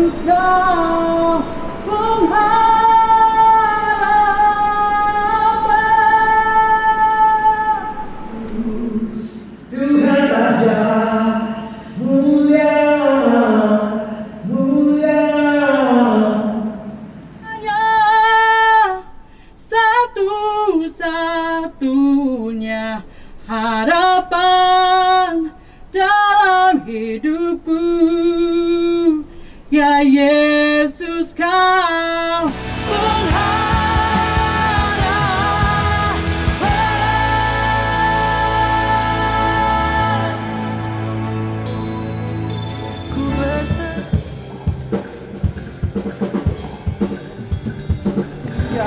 Kau pengharapan. Tuhan Raja mulia, mulia. Hanya satu-satunya harapan dalam hidupku, ya Yesus, Kau pengharapan. Ku berserah. Ya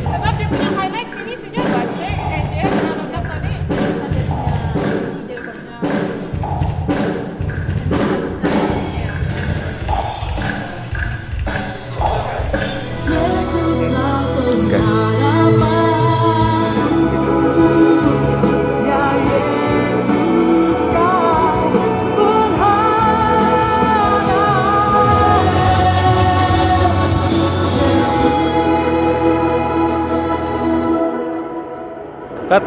Sebab dia punya highlight sini sudah batik dan dia kena lengkap tadi sudah saja punya teaser punya. Cut.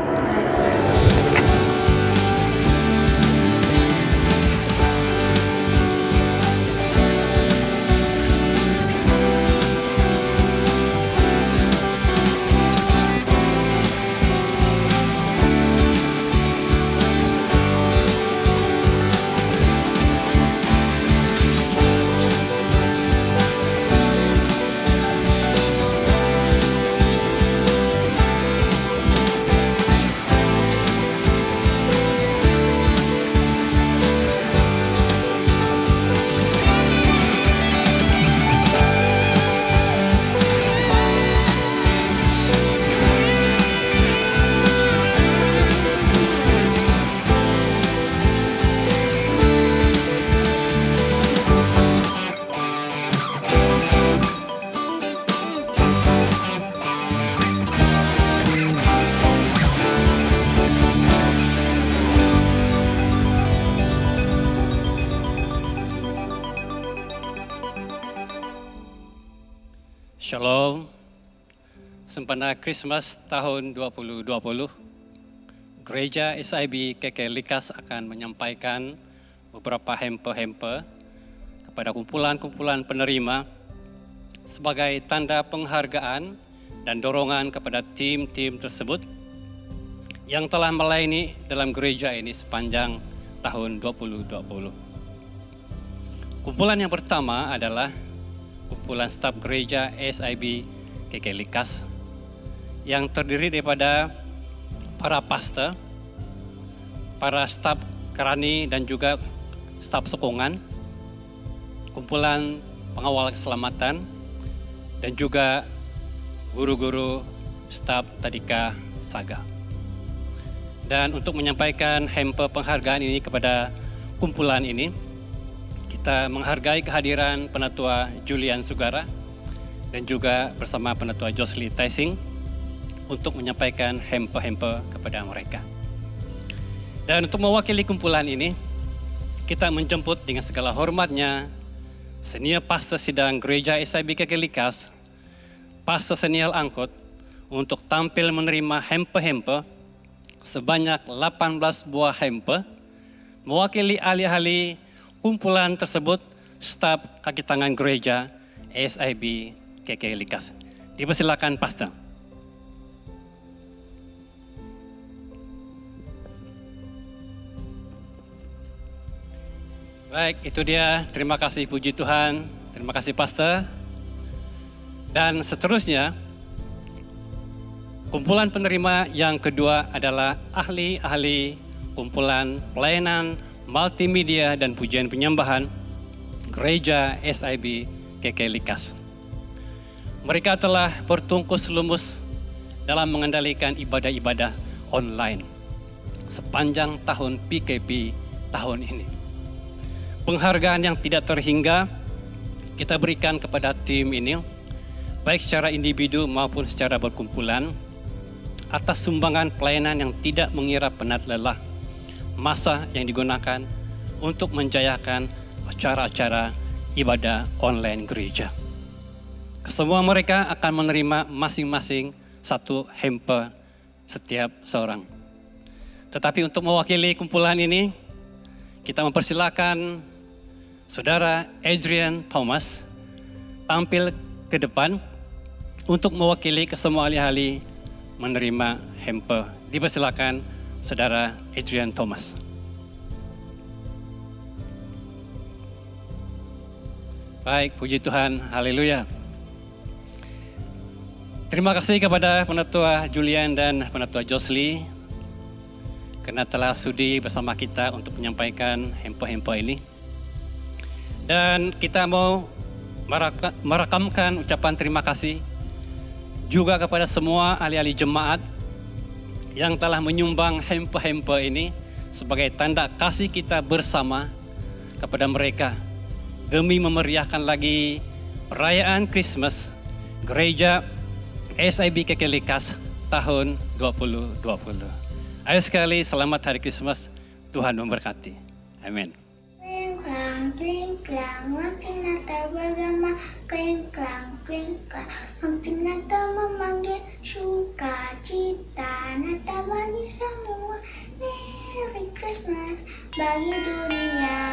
Shalom, sempena Christmas tahun 2020, Gereja SIB KK Likas akan menyampaikan beberapa hempe-hempe kepada kumpulan-kumpulan penerima sebagai tanda penghargaan dan dorongan kepada tim-tim tersebut yang telah melayani dalam gereja ini sepanjang tahun 2020. Kumpulan yang pertama adalah kumpulan staf gereja SIB KK Likas yang terdiri daripada para pastor, para staf kerani dan juga staf sokongan, kumpulan pengawal keselamatan, dan juga guru-guru staf Tadika Saga. Dan untuk menyampaikan hempe penghargaan ini kepada kumpulan ini, kita menghargai kehadiran Penatua Julian Sugara dan juga bersama Penatua Josli Taising untuk menyampaikan hempe-hempe kepada mereka. Dan untuk mewakili kumpulan ini, kita menjemput dengan segala hormatnya Senior Pastor Sidang Gereja SIB KK Likas, Pastor Senior Angkut, untuk tampil menerima hempe-hempe sebanyak 18 buah hempe, mewakili ahli-ahli kumpulan tersebut, staf kaki tangan gereja SIB KK Likas. Dipersilakan Pastor. Baik, itu dia. Terima kasih, puji Tuhan. Terima kasih, Pastor. Dan seterusnya, kumpulan penerima yang kedua adalah ahli-ahli kumpulan pelayanan multimedia dan pujian penyembahan Gereja SIB KK Likas. Mereka telah bertungkus lumus dalam mengendalikan ibadah-ibadah online sepanjang tahun PKP tahun ini. Penghargaan yang tidak terhingga kita berikan kepada tim ini, baik secara individu maupun secara berkumpulan, atas sumbangan pelayanan yang tidak mengira penat lelah, masa yang digunakan untuk menjayakan acara-acara ibadah online gereja. Kesemua mereka akan menerima masing-masing satu hamper setiap seorang. Tetapi untuk mewakili kumpulan ini, kita mempersilakan Saudara Adrian Thomas tampil ke depan untuk mewakili kesemua ahli-ahli menerima hamper. Dipersilakan Saudara Adrian Thomas. Baik, puji Tuhan, haleluya. Terima kasih kepada Penatua Julian dan Penatua Josli karena telah sudi bersama kita untuk menyampaikan hamper-hamper ini. Dan kita mau merakamkan ucapan terima kasih juga kepada semua ahli-ahli jemaat yang telah menyumbang hamper-hamper ini sebagai tanda kasih kita bersama kepada mereka demi memeriahkan lagi perayaan Christmas Gereja SIB KK Likas tahun 2020. Ayo sekali, selamat Hari Christmas, Tuhan memberkati. Amin. Kling klang, lonceng Natal bergema. Kling klang, lonceng Natal memanggil sukacita. Natal bagi semua, Merry Christmas bagi dunia.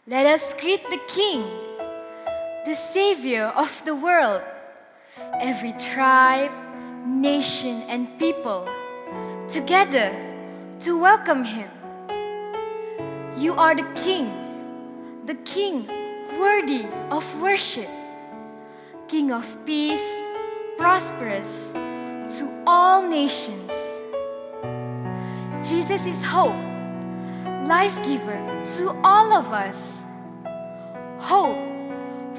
Let us greet the King, the Savior of the world. Every tribe, nation, and people together to welcome Him. You are the King worthy of worship, King of peace, prosperous to all nations. Jesus is hope, life giver to all of us, hope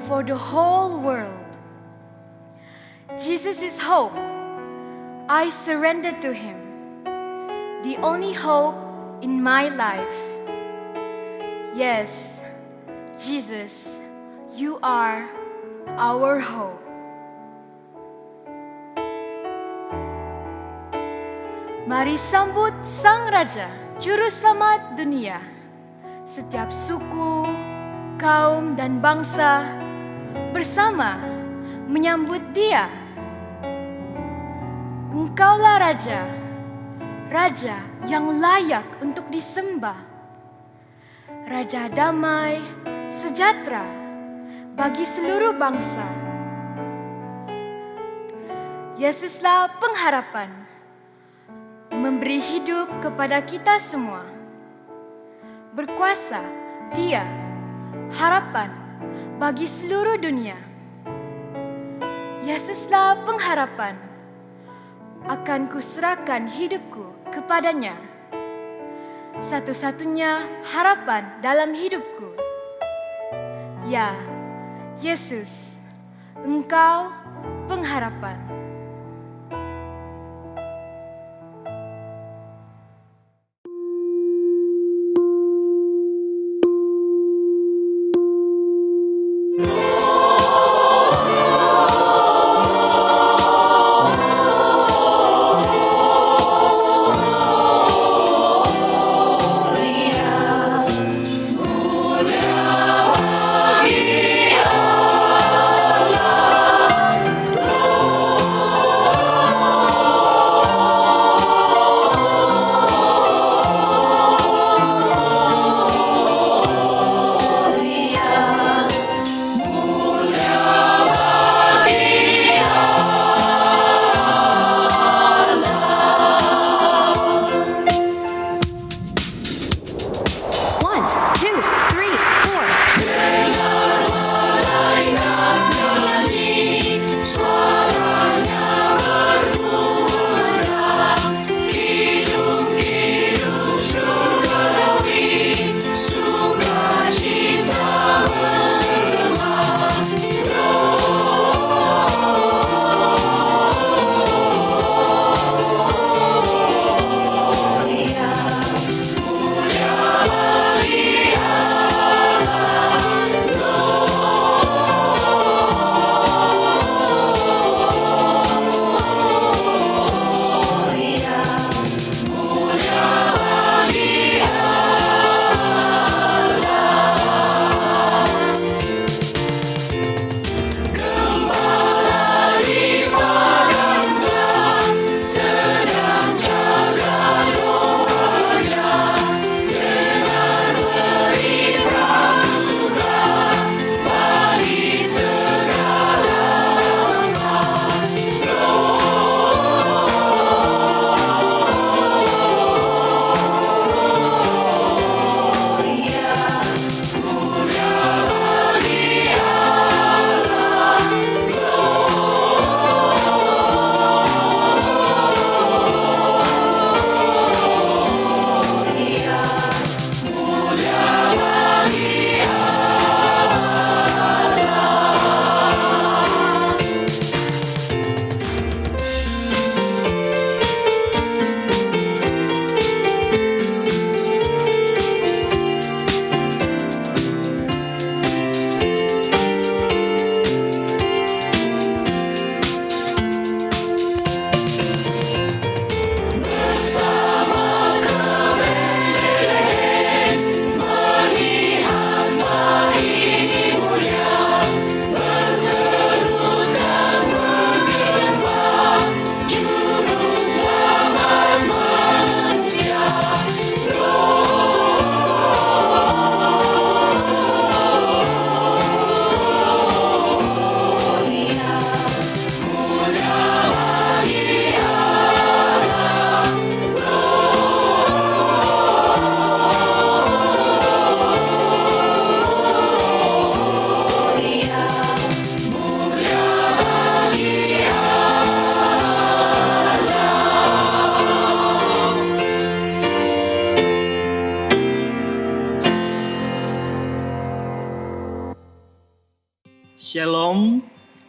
for the whole world. Jesus is hope. I surrender to Him, the only hope in my life. Yes, Jesus, you are our hope. Mari sambut Sang Raja, Juru Selamat dunia. Setiap suku, kaum, dan bangsa bersama menyambut Dia. Engkaulah Raja, Raja yang layak untuk disembah. Raja damai, sejahtera bagi seluruh bangsa. Yesuslah pengharapan, memberi hidup kepada kita semua. Berkuasa Dia, harapan bagi seluruh dunia. Yesuslah pengharapan, akan kuserahkan hidupku kepadanya. Satu-satunya harapan dalam hidupku. Ya, Yesus, Engkau pengharapan. Oh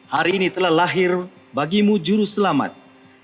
Hari ini telah lahir bagimu juru selamat,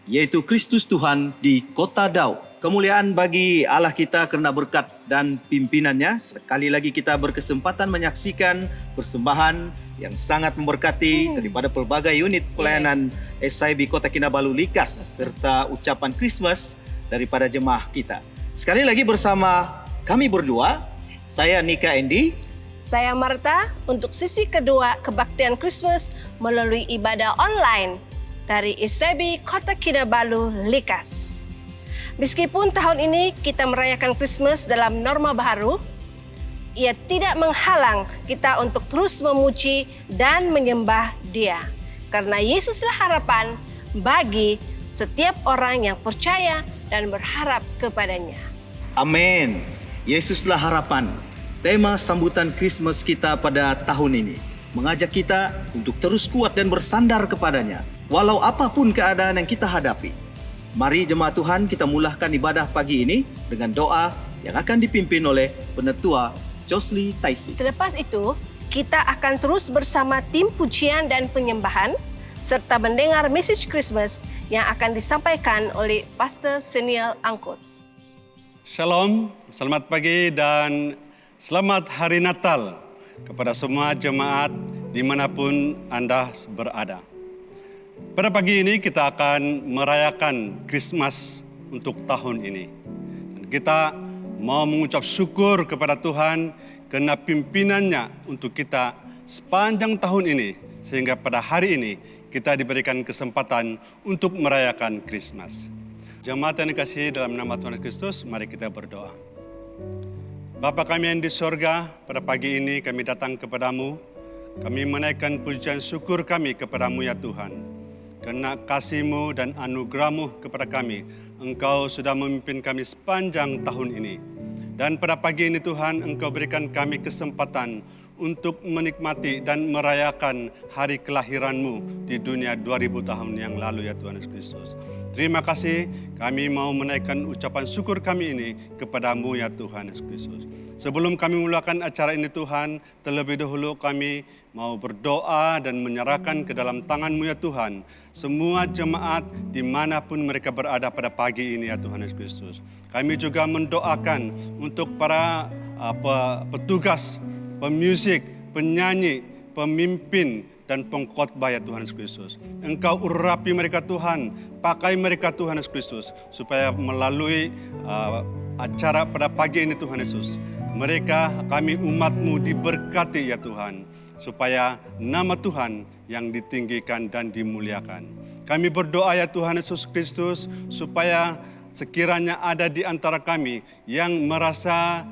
yaitu Kristus Tuhan di kota Daud. Kemuliaan bagi Allah kita kerana berkat dan pimpinannya. Sekali lagi kita berkesempatan menyaksikan persembahan yang sangat memberkati daripada pelbagai unit pelayanan SIB Kota Kinabalu Likas serta ucapan Christmas daripada jemaah kita. Sekali lagi bersama kami berdua, saya Nika Endi. Saya Marta untuk sisi kedua kebaktian Christmas melalui ibadah online dari SIB Kota Kinabalu Likas. Meskipun tahun ini kita merayakan Christmas dalam norma baru, ia tidak menghalang kita untuk terus memuji dan menyembah Dia. Karena Yesuslah harapan bagi setiap orang yang percaya dan berharap kepadanya. Amin. Yesuslah harapan. Tema sambutan Christmas kita pada tahun ini mengajak kita untuk terus kuat dan bersandar kepadanya, walau apapun keadaan yang kita hadapi. Mari jemaat Tuhan, kita mulakan ibadah pagi ini dengan doa yang akan dipimpin oleh Penetua Josli Taisi. Selepas itu, kita akan terus bersama tim pujian dan penyembahan serta mendengar message Christmas yang akan disampaikan oleh Pastor Senial Angkut. Shalom, selamat pagi dan selamat Hari Natal kepada semua jemaat dimanapun Anda berada. Pada pagi ini kita akan merayakan Christmas untuk tahun ini. Dan kita mau mengucap syukur kepada Tuhan kerana pimpinannya untuk kita sepanjang tahun ini. Sehingga pada hari ini kita diberikan kesempatan untuk merayakan Christmas. Jemaat yang dikasihi dalam nama Tuhan Kristus, mari kita berdoa. Bapa kami yang di sorga, pada pagi ini kami datang kepadamu. Kami menaikkan pujian syukur kami kepadamu ya Tuhan. Karena kasih-Mu dan anugerah-Mu kepada kami, Engkau sudah memimpin kami sepanjang tahun ini. Dan pada pagi ini Tuhan, Engkau berikan kami kesempatan untuk menikmati dan merayakan hari kelahiran-Mu di dunia 2000 tahun yang lalu ya Tuhan Yesus Kristus. Terima kasih, kami mau menaikkan ucapan syukur kami ini kepada-Mu ya Tuhan Yesus Kristus. Sebelum kami mulakan acara ini Tuhan, terlebih dahulu kami mau berdoa dan menyerahkan ke dalam tangan-Mu ya Tuhan, semua jemaat dimanapun mereka berada pada pagi ini ya Tuhan Yesus Kristus. Kami juga mendoakan untuk para petugas, pemusik, penyanyi, pemimpin, dan pengkhotbah ya Tuhan Yesus Kristus. Engkau urapi mereka Tuhan, pakai mereka Tuhan Yesus Kristus, supaya melalui acara pada pagi ini Tuhan Yesus, mereka, kami umat-Mu diberkati ya Tuhan, supaya nama Tuhan yang ditinggikan dan dimuliakan. Kami berdoa ya Tuhan Yesus Kristus, supaya sekiranya ada di antara kami yang merasa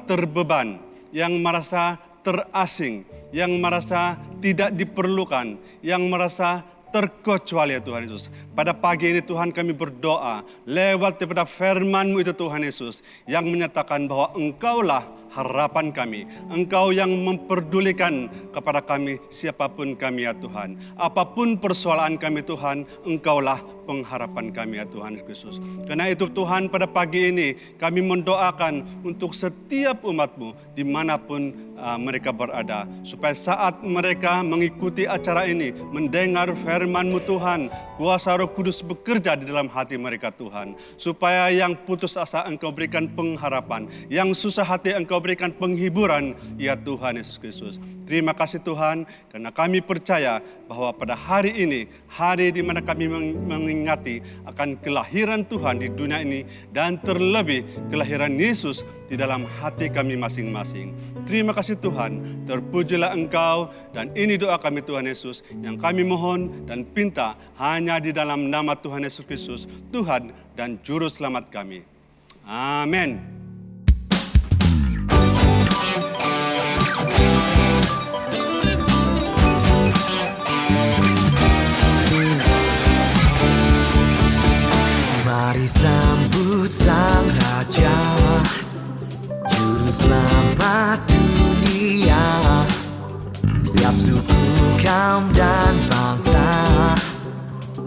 terbeban, yang merasa terasing, yang merasa tidak diperlukan, yang merasa terkecuali ya Tuhan Yesus. Pada pagi ini Tuhan kami berdoa lewat daripada firman-Mu itu Tuhan Yesus, yang menyatakan bahwa Engkaulah harapan kami. Engkau yang memperdulikan kepada kami siapapun kami ya Tuhan. Apapun persoalan kami Tuhan, Engkaulah pengharapan kami ya Tuhan Yesus. Karena itu Tuhan, pada pagi ini kami mendoakan untuk setiap umat-Mu dimanapun mereka berada, supaya saat mereka mengikuti acara ini, mendengar firman-Mu Tuhan, kuasa Roh Kudus bekerja di dalam hati mereka Tuhan, supaya yang putus asa Engkau berikan pengharapan, yang susah hati Engkau berikan penghiburan ya Tuhan Yesus Kristus. Terima kasih Tuhan, karena kami percaya bahwa pada hari ini, hari di mana kami mengingati akan kelahiran Tuhan di dunia ini, dan terlebih kelahiran Yesus di dalam hati kami masing-masing. Terima kasih Tuhan, terpujilah Engkau, dan ini doa kami Tuhan Yesus, yang kami mohon dan pinta hanya di dalam nama Tuhan Yesus Kristus, Tuhan dan Juru Selamat kami. Amin. Mari sambut Sang Raja, Juru Selamat dunia. Setiap suku, kaum, dan bangsa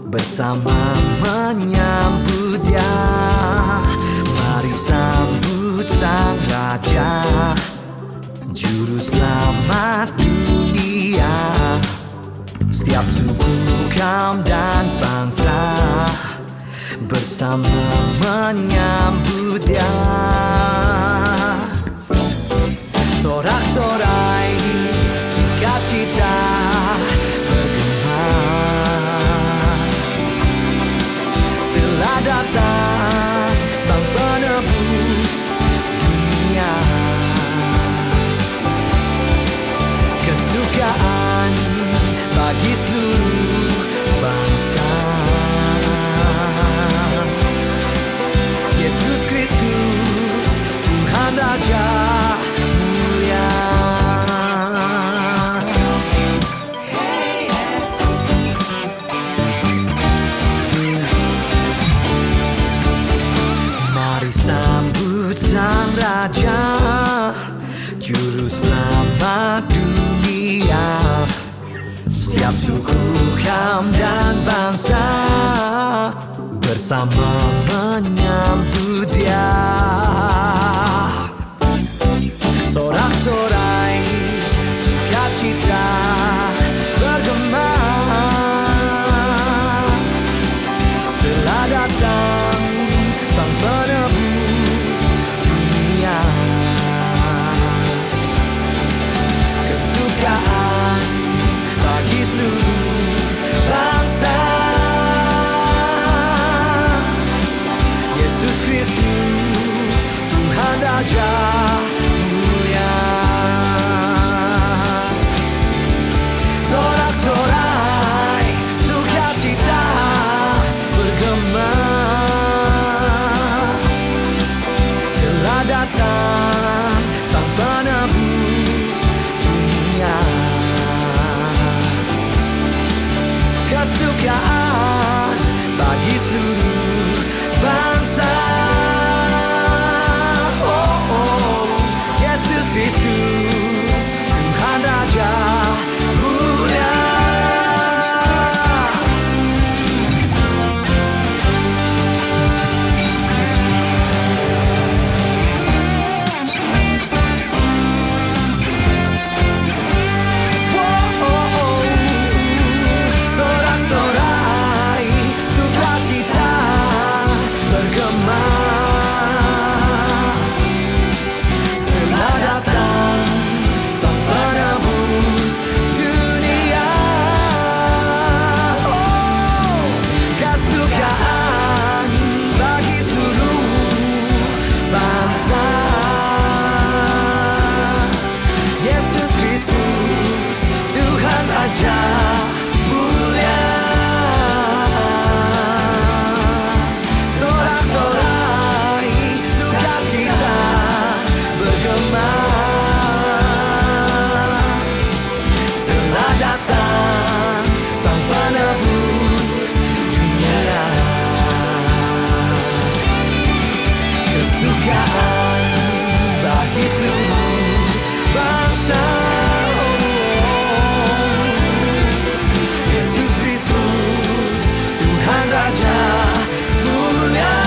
bersama menyambut Dia. Mari sambut Sang Raja, Juru Selamat dunia. Setiap suku, kaum dan bangsa bersama menyambut Dia. Sorak-sorai sukacita bergema, telah datang Sang Penebus dunia. Kesukaan bagi seluruh bangsa. Yesus Kristus Tuhan Raja mulia. Mari sambut Sang Raja, Juru Selamat dunia. Setiap suku, kaum dan bangsa bersama menyambut Dia. Sorak-sorai sukacita bergema, telah datang Sang Penebus dunia. Kesukaan bagi seluruh bangsa. Yesus Kristus Tuhan Raja mulia. Sorak-sorai sukacita bergema, telah datang Sang Penebus dunia. Kesukaan bagi seluruh bangsa. Yesus Kristus Tuhan Raja mulia. Sorak-sorai sukacita bergema, telah datang Sang Penebus dunia. Kesukaan bagi seluruh bangsa. Yesus Kristus Tuhan Raja mulia. Sorak-sorai sukacita bergema, telah datang Sang Penebus dunia. Kesukaan bagi seluruh bangsa. Yesus Kristus Tuhan Raja mulia.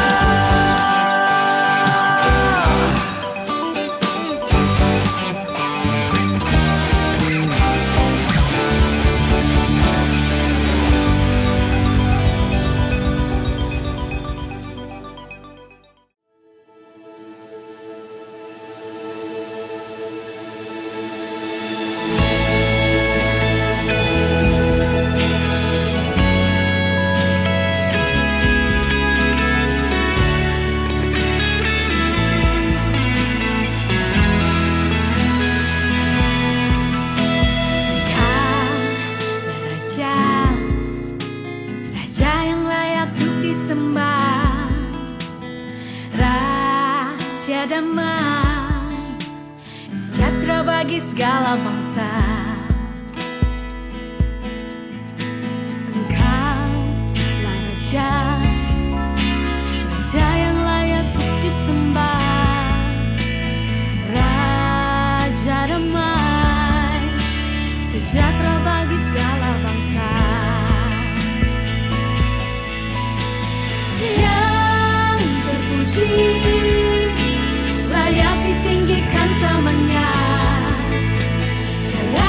Raja yang layak untuk disembah, Raja damai, sejahtera bagi segala bangsa. Engkaulah Raja, Raja yang layak untuk disembah, Raja damai, sejahtera bagi segala bangsa. Yang terpuji, layak ditinggikan samanya, saya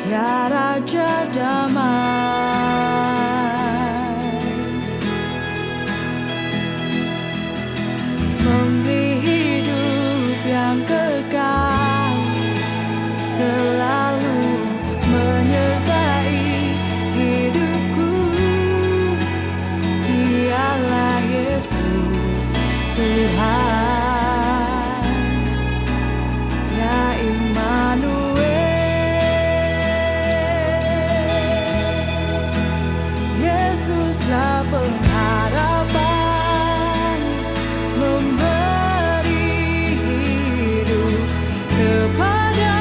Dia Raja damai, memberi hidup yang kekal, selalu menyertai hidupku. Dialah Yesus Tuhan, Dia Immanuel. Yesuslah pengharapan, memberi hidup kepada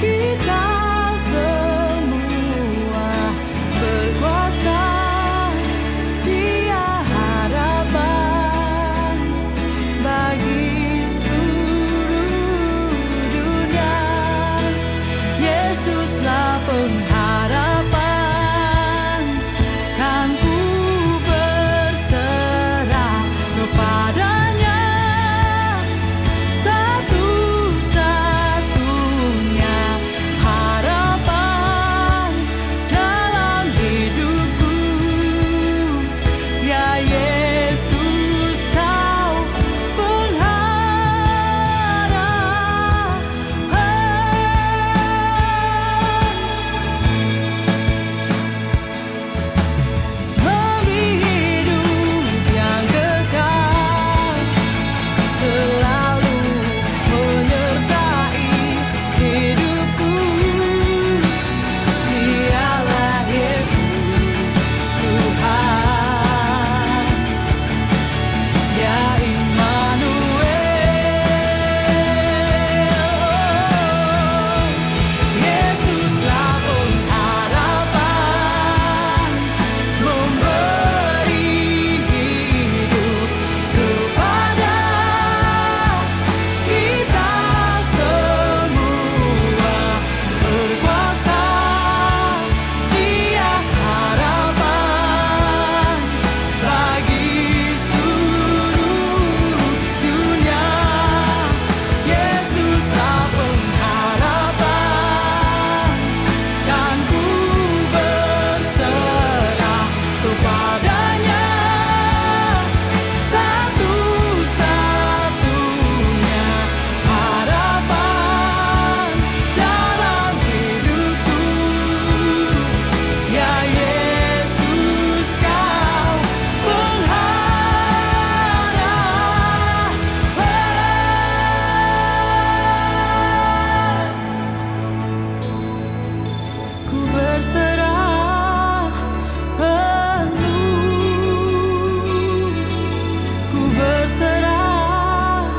kita semua. Berkuasa, Dia harapan bagi seluruh dunia. Yesuslah pengharapan, kan ku berserah kepadanya. Satu-satunya harapan dalam hidupku. Ya Yesus, Kau memberi hidup yang kekal, selalu menyertai hidupku. Dialah Yesus Tuhan, Dia Immanuel. Yesuslah pengharapan, memberi hidup kepada kita semua. Berkuasa, Dia harapan bagi seluruh dunia. Yesuslah pengharapan, dan ku berserah kepadanya. Satu-satunya harapan dalam hidupku. Ya Yesus, Kau pengharapan. Ku berserah penuh, ku berserah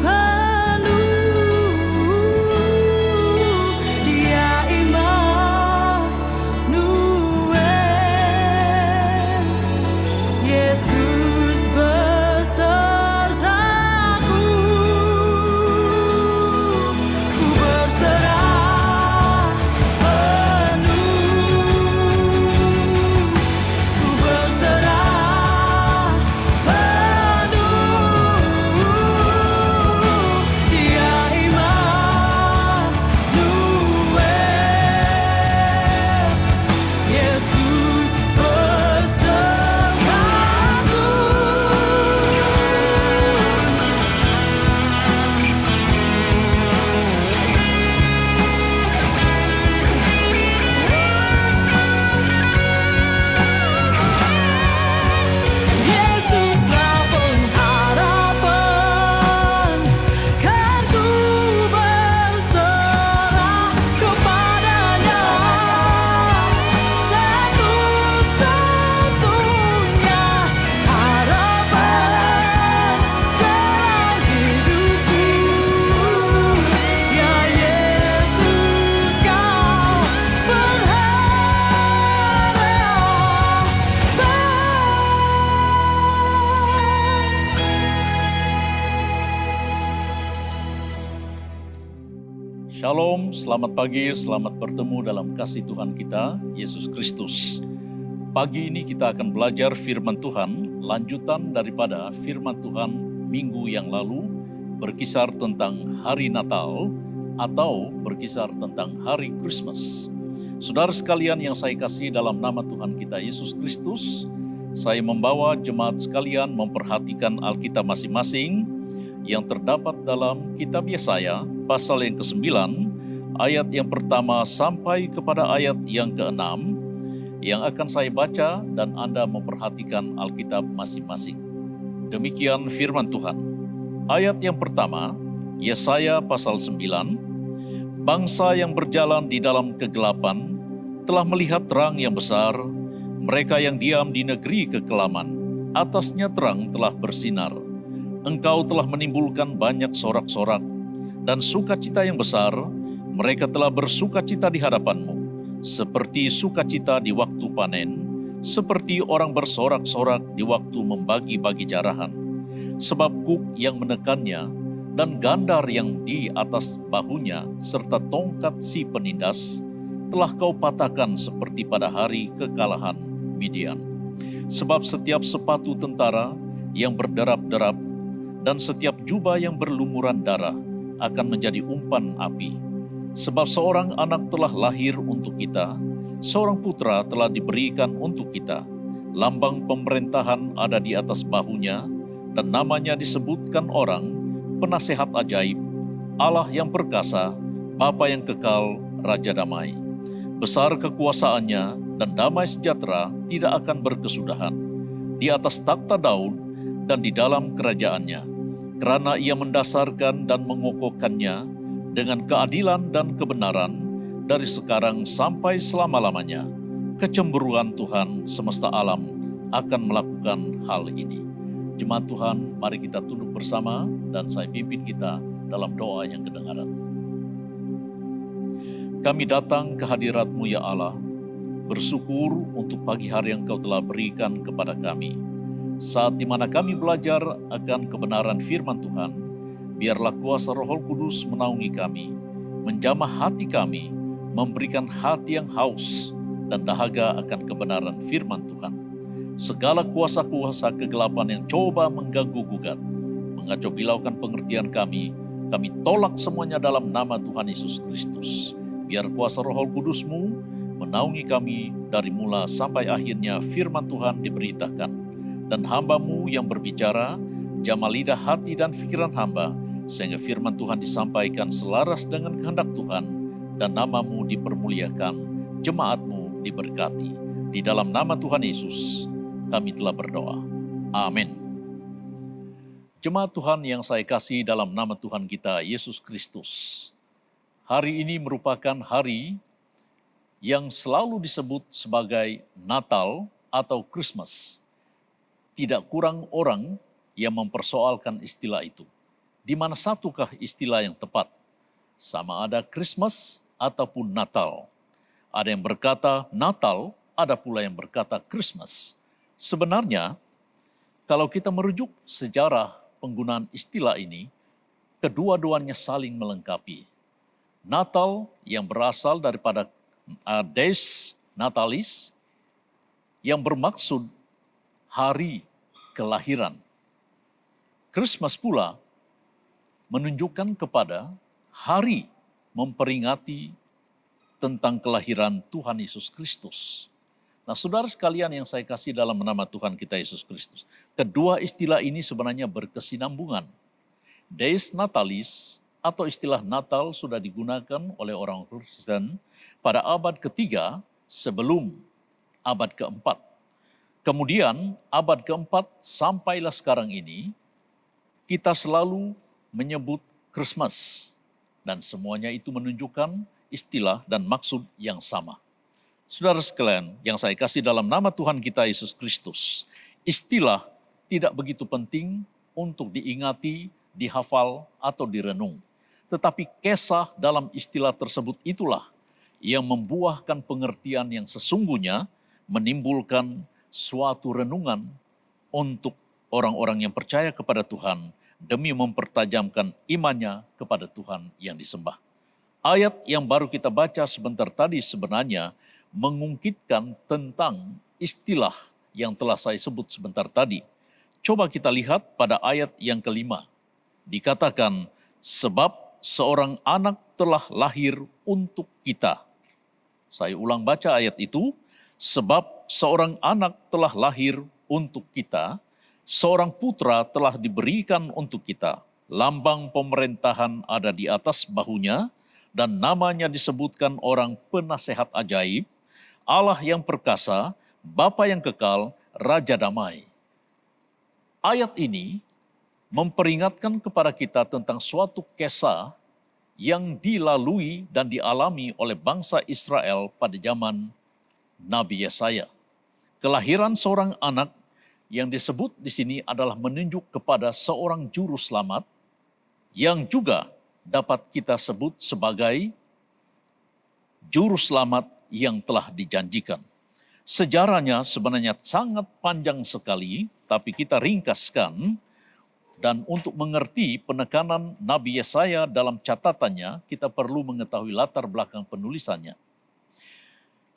penuh. Dia Immanuel, Yesus besertaku. Ku berserah penuh, ku berserah penuh. Dia Immanuel, Yesus besertaku. Yesuslah pengharapan, kan ku berserah kepadanya. Satu-satunya harapan dalam hidupku. Ya Yesus, Kau Shalom, selamat pagi, selamat bertemu dalam kasih Tuhan kita, Yesus Kristus. Pagi ini kita akan belajar firman Tuhan, lanjutan daripada firman Tuhan minggu yang lalu, berkisar tentang hari Natal atau berkisar tentang hari Christmas. Saudara sekalian yang saya kasih dalam nama Tuhan kita Yesus Kristus, saya membawa jemaat sekalian memperhatikan Alkitab masing-masing yang terdapat dalam kitab Yesaya pasal yang ke-9, ayat yang pertama sampai kepada ayat yang ke-6, yang akan saya baca dan Anda memperhatikan Alkitab masing-masing. Demikian firman Tuhan. Ayat yang pertama, Yesaya pasal 9, bangsa yang berjalan di dalam kegelapan telah melihat terang yang besar, mereka yang diam di negeri kekelaman, atasnya terang telah bersinar. Engkau telah menimbulkan banyak sorak-sorak dan sukacita yang besar, mereka telah bersukacita di hadapanmu, seperti sukacita di waktu panen, seperti orang bersorak-sorak di waktu membagi-bagi jarahan. Sebab kuk yang menekannya dan gandar yang di atas bahunya serta tongkat si penindas telah kau patahkan seperti pada hari kekalahan Midian. Sebab setiap sepatu tentara yang berderap-derap dan setiap jubah yang berlumuran darah akan menjadi umpan api. Sebab seorang anak telah lahir untuk kita, seorang putra telah diberikan untuk kita. Lambang pemerintahan ada di atas bahunya, dan namanya disebutkan orang, Penasehat Ajaib, Allah yang perkasa, Bapa yang kekal, Raja Damai. Besar kekuasaannya dan damai sejahtera tidak akan berkesudahan di atas takhta Daud dan di dalam kerajaannya, karena ia mendasarkan dan mengokohkannya dengan keadilan dan kebenaran dari sekarang sampai selama-lamanya. Kecemburuan Tuhan semesta alam akan melakukan hal ini. Jemaat Tuhan, mari kita tunduk bersama dan saya pimpin kita dalam doa yang kedengaran. Kami datang ke hadirat-Mu ya Allah, bersyukur untuk pagi hari yang Kau telah berikan kepada kami. Saat di mana kami belajar akan kebenaran firman Tuhan, biarlah kuasa Roh Kudus menaungi kami, menjamah hati kami, memberikan hati yang haus dan dahaga akan kebenaran firman Tuhan. Segala kuasa-kuasa kegelapan yang coba mengganggu-gugat, mengacau bilaukan pengertian kami tolak semuanya dalam nama Tuhan Yesus Kristus. Biar kuasa Roh Kudus-Mu menaungi kami dari mula sampai akhirnya firman Tuhan diberitakan. Dan hamba-Mu yang berbicara, jamah lidah hati dan pikiran hamba, sehingga firman Tuhan disampaikan selaras dengan kehendak Tuhan, dan nama-Mu dipermuliakan, jemaat-Mu diberkati. Di dalam nama Tuhan Yesus, kami telah berdoa. Amin. Jemaat Tuhan yang saya kasih dalam nama Tuhan kita, Yesus Kristus. Hari ini merupakan hari yang selalu disebut sebagai Natal atau Christmas. Tidak kurang orang yang mempersoalkan istilah itu. Di mana satukah istilah yang tepat? Sama ada Christmas ataupun Natal. Ada yang berkata Natal, ada pula yang berkata Christmas. Sebenarnya, kalau kita merujuk sejarah penggunaan istilah ini, kedua-duanya saling melengkapi. Natal yang berasal daripada Des Natalis, yang bermaksud hari kelahiran. Christmas pula menunjukkan kepada hari memperingati tentang kelahiran Tuhan Yesus Kristus. Nah, saudara sekalian yang saya kasih dalam nama Tuhan kita Yesus Kristus, kedua istilah ini sebenarnya berkesinambungan. Des Natalis atau istilah Natal sudah digunakan oleh orang Kristen pada abad ketiga sebelum abad keempat. Kemudian abad keempat sampailah sekarang ini, kita selalu menyebut Christmas. Dan semuanya itu menunjukkan istilah dan maksud yang sama. Saudara sekalian yang saya kasih dalam nama Tuhan kita Yesus Kristus, istilah tidak begitu penting untuk diingati, dihafal, atau direnung. Tetapi kisah dalam istilah tersebut itulah yang membuahkan pengertian yang sesungguhnya, menimbulkan suatu renungan untuk orang-orang yang percaya kepada Tuhan demi mempertajamkan imannya kepada Tuhan yang disembah. Ayat yang baru kita baca sebentar tadi sebenarnya mengungkitkan tentang istilah yang telah saya sebut sebentar tadi. Coba kita lihat pada ayat yang kelima. Dikatakan, sebab seorang anak telah lahir untuk kita. Saya ulang baca ayat itu, sebab seorang anak telah lahir untuk kita, seorang putra telah diberikan untuk kita. Lambang pemerintahan ada di atas bahunya, dan namanya disebutkan orang penasehat ajaib, Allah yang perkasa, Bapa yang kekal, Raja damai. Ayat ini memperingatkan kepada kita tentang suatu kisah yang dilalui dan dialami oleh bangsa Israel pada zaman Nabi Yesaya. Kelahiran seorang anak yang disebut di sini adalah menunjuk kepada seorang juru selamat yang juga dapat kita sebut sebagai juru selamat yang telah dijanjikan. Sejarahnya sebenarnya sangat panjang sekali, tapi kita ringkaskan. Dan untuk mengerti penekanan Nabi Yesaya dalam catatannya, kita perlu mengetahui latar belakang penulisannya.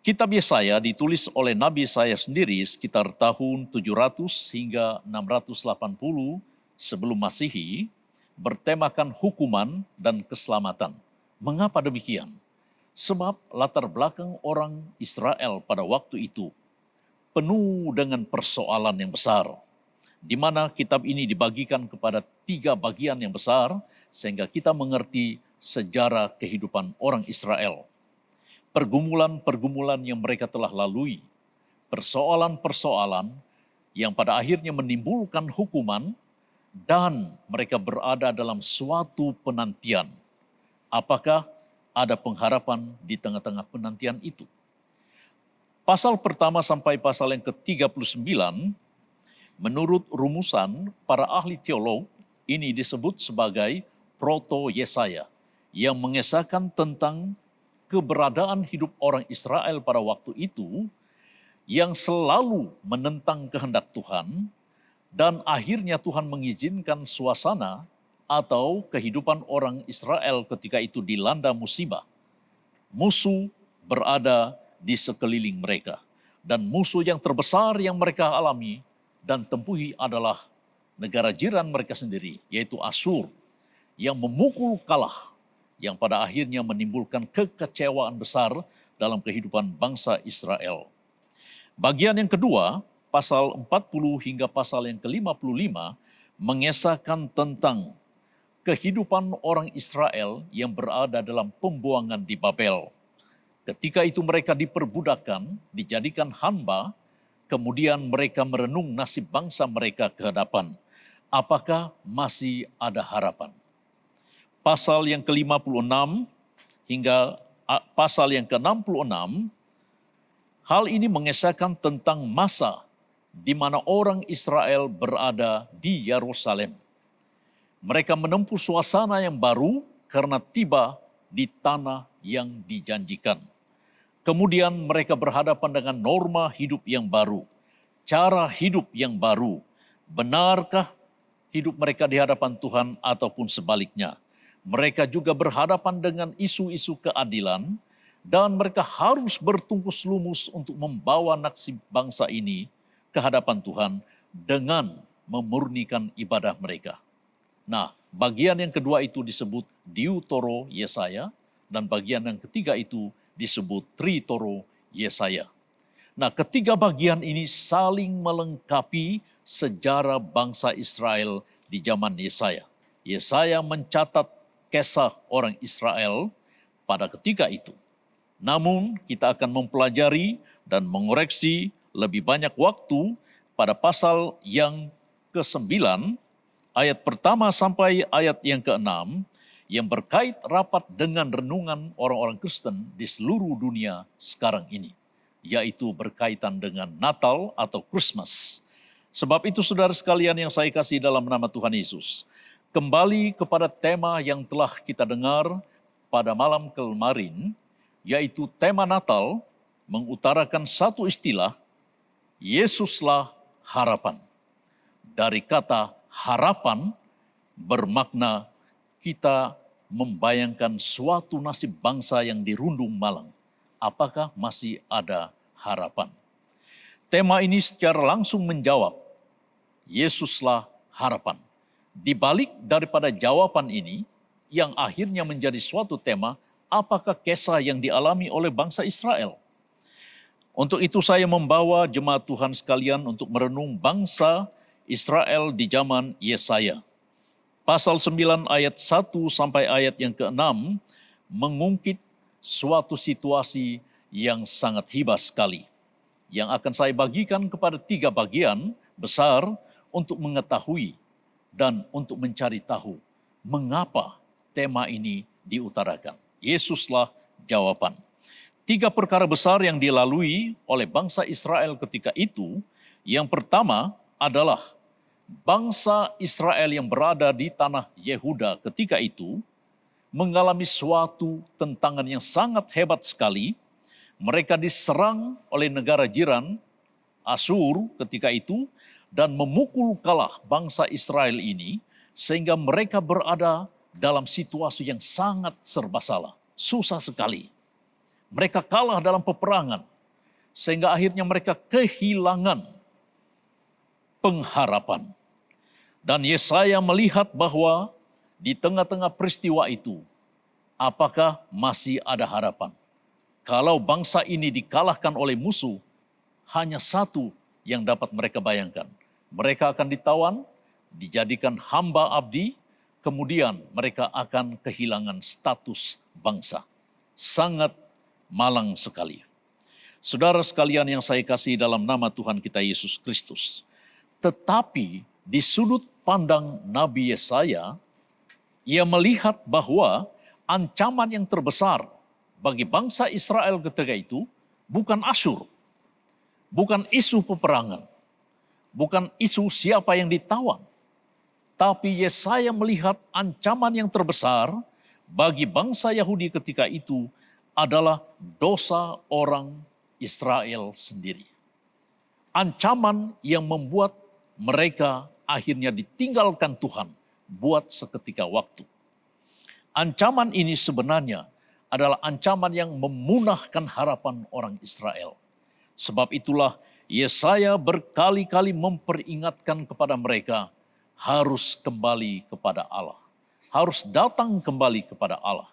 Kitab Yesaya ditulis oleh Nabi Yesaya sendiri sekitar tahun 700 hingga 680 sebelum Masehi, bertemakan hukuman dan keselamatan. Mengapa demikian? Sebab latar belakang orang Israel pada waktu itu penuh dengan persoalan yang besar, di mana kitab ini dibagikan kepada 3 bagian yang besar, sehingga kita mengerti sejarah kehidupan orang Israel. Pergumulan-pergumulan yang mereka telah lalui, persoalan-persoalan yang pada akhirnya menimbulkan hukuman, dan mereka berada dalam suatu penantian. Apakah ada pengharapan di tengah-tengah penantian itu? Pasal pertama sampai pasal yang ke-39, menurut rumusan para ahli teolog, ini disebut sebagai proto-Yesaya, yang mengesahkan tentang keberadaan hidup orang Israel pada waktu itu, yang selalu menentang kehendak Tuhan, dan akhirnya Tuhan mengizinkan suasana atau kehidupan orang Israel ketika itu dilanda musibah. Musuh berada di sekeliling mereka, dan musuh yang terbesar yang mereka alami dan tempuhi adalah negara jiran mereka sendiri, yaitu Asyur, yang memukul kalah, yang pada akhirnya menimbulkan kekecewaan besar dalam kehidupan bangsa Israel. Bagian yang kedua, pasal 40 hingga pasal yang ke-55, mengesahkan tentang kehidupan orang Israel yang berada dalam pembuangan di Babel. Ketika itu mereka diperbudakan, dijadikan hamba, kemudian mereka merenung nasib bangsa mereka ke hadapan. Apakah masih ada harapan? Pasal yang ke-56 hingga pasal yang ke-66, hal ini mengesahkan tentang masa di mana orang Israel berada di Yerusalem. Mereka menempuh suasana yang baru karena tiba di tanah yang dijanjikan. Kemudian mereka berhadapan dengan norma hidup yang baru, cara hidup yang baru. Benarkah hidup mereka di hadapan Tuhan ataupun sebaliknya? Mereka juga berhadapan dengan isu-isu keadilan, dan mereka harus bertungkus lumus untuk membawa nasib bangsa ini ke hadapan Tuhan dengan memurnikan ibadah mereka. Nah, bagian yang kedua itu disebut Deutero Yesaya, dan bagian yang ketiga itu disebut Tritoro Yesaya. Nah, ketiga bagian ini saling melengkapi sejarah bangsa Israel di zaman Yesaya. Yesaya mencatat kisah orang Israel pada ketika itu. Namun, kita akan mempelajari dan mengoreksi lebih banyak waktu pada pasal yang ke-9, ayat pertama sampai ayat yang ke-6, yang berkait rapat dengan renungan orang-orang Kristen di seluruh dunia sekarang ini, yaitu berkaitan dengan Natal atau Christmas. Sebab itu saudara sekalian yang saya kasih dalam nama Tuhan Yesus, kembali kepada tema yang telah kita dengar pada malam kemarin, yaitu tema Natal mengutarakan satu istilah, Yesuslah harapan. Dari kata harapan bermakna kita membayangkan suatu nasib bangsa yang dirundung malang. Apakah masih ada harapan? Tema ini secara langsung menjawab, Yesuslah harapan. Di balik daripada jawaban ini, yang akhirnya menjadi suatu tema, apakah kisah yang dialami oleh bangsa Israel? Untuk itu saya membawa jemaat Tuhan sekalian untuk merenung bangsa Israel di zaman Yesaya. Pasal 9 ayat 1 sampai ayat yang ke-6 mengungkit suatu situasi yang sangat hibah sekali, yang akan saya bagikan kepada 3 bagian besar untuk mengetahui dan untuk mencari tahu mengapa tema ini diutarakan. Yesuslah jawaban. 3 perkara besar yang dilalui oleh bangsa Israel ketika itu. Yang pertama adalah bangsa Israel yang berada di tanah Yehuda ketika itu mengalami suatu tentangan yang sangat hebat sekali. Mereka diserang oleh negara jiran, Asyur ketika itu, dan memukul kalah bangsa Israel ini, sehingga mereka berada dalam situasi yang sangat serba salah, susah sekali. Mereka kalah dalam peperangan, sehingga akhirnya mereka kehilangan pengharapan. Dan Yesaya melihat bahwa di tengah-tengah peristiwa itu, apakah masih ada harapan? Kalau bangsa ini dikalahkan oleh musuh, hanya satu yang dapat mereka bayangkan. Mereka akan ditawan, dijadikan hamba abdi, kemudian mereka akan kehilangan status bangsa. Sangat malang sekali. Saudara sekalian yang saya kasih dalam nama Tuhan kita Yesus Kristus. Tetapi di sudut pandang Nabi Yesaya, ia melihat bahwa ancaman yang terbesar bagi bangsa Israel ketika itu bukan Asyur, bukan isu peperangan, bukan isu siapa yang ditawan. Tapi Yesaya melihat ancaman yang terbesar bagi bangsa Yahudi ketika itu adalah dosa orang Israel sendiri. Ancaman yang membuat mereka akhirnya ditinggalkan Tuhan buat seketika waktu. Ancaman ini sebenarnya adalah ancaman yang memunahkan harapan orang Israel. Sebab itulah Yesaya berkali-kali memperingatkan kepada mereka harus kembali kepada Allah. Harus datang kembali kepada Allah.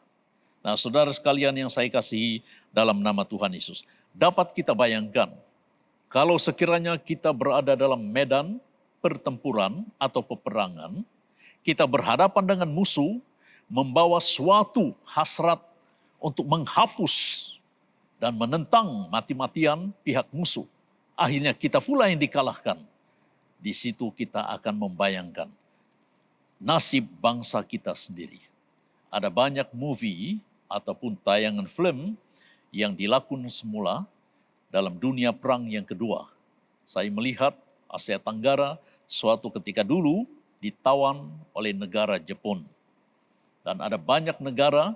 Nah, saudara sekalian yang saya kasihi dalam nama Tuhan Yesus, dapat kita bayangkan kalau sekiranya kita berada dalam medan pertempuran atau peperangan, kita berhadapan dengan musuh, membawa suatu hasrat untuk menghapus dan menentang mati-matian pihak musuh. Akhirnya kita pula yang dikalahkan. Di situ kita akan membayangkan nasib bangsa kita sendiri. Ada banyak movie ataupun tayangan film yang dilakukan semula dalam dunia perang yang kedua. Saya melihat Asia Tenggara suatu ketika dulu ditawan oleh negara Jepun. Dan ada banyak negara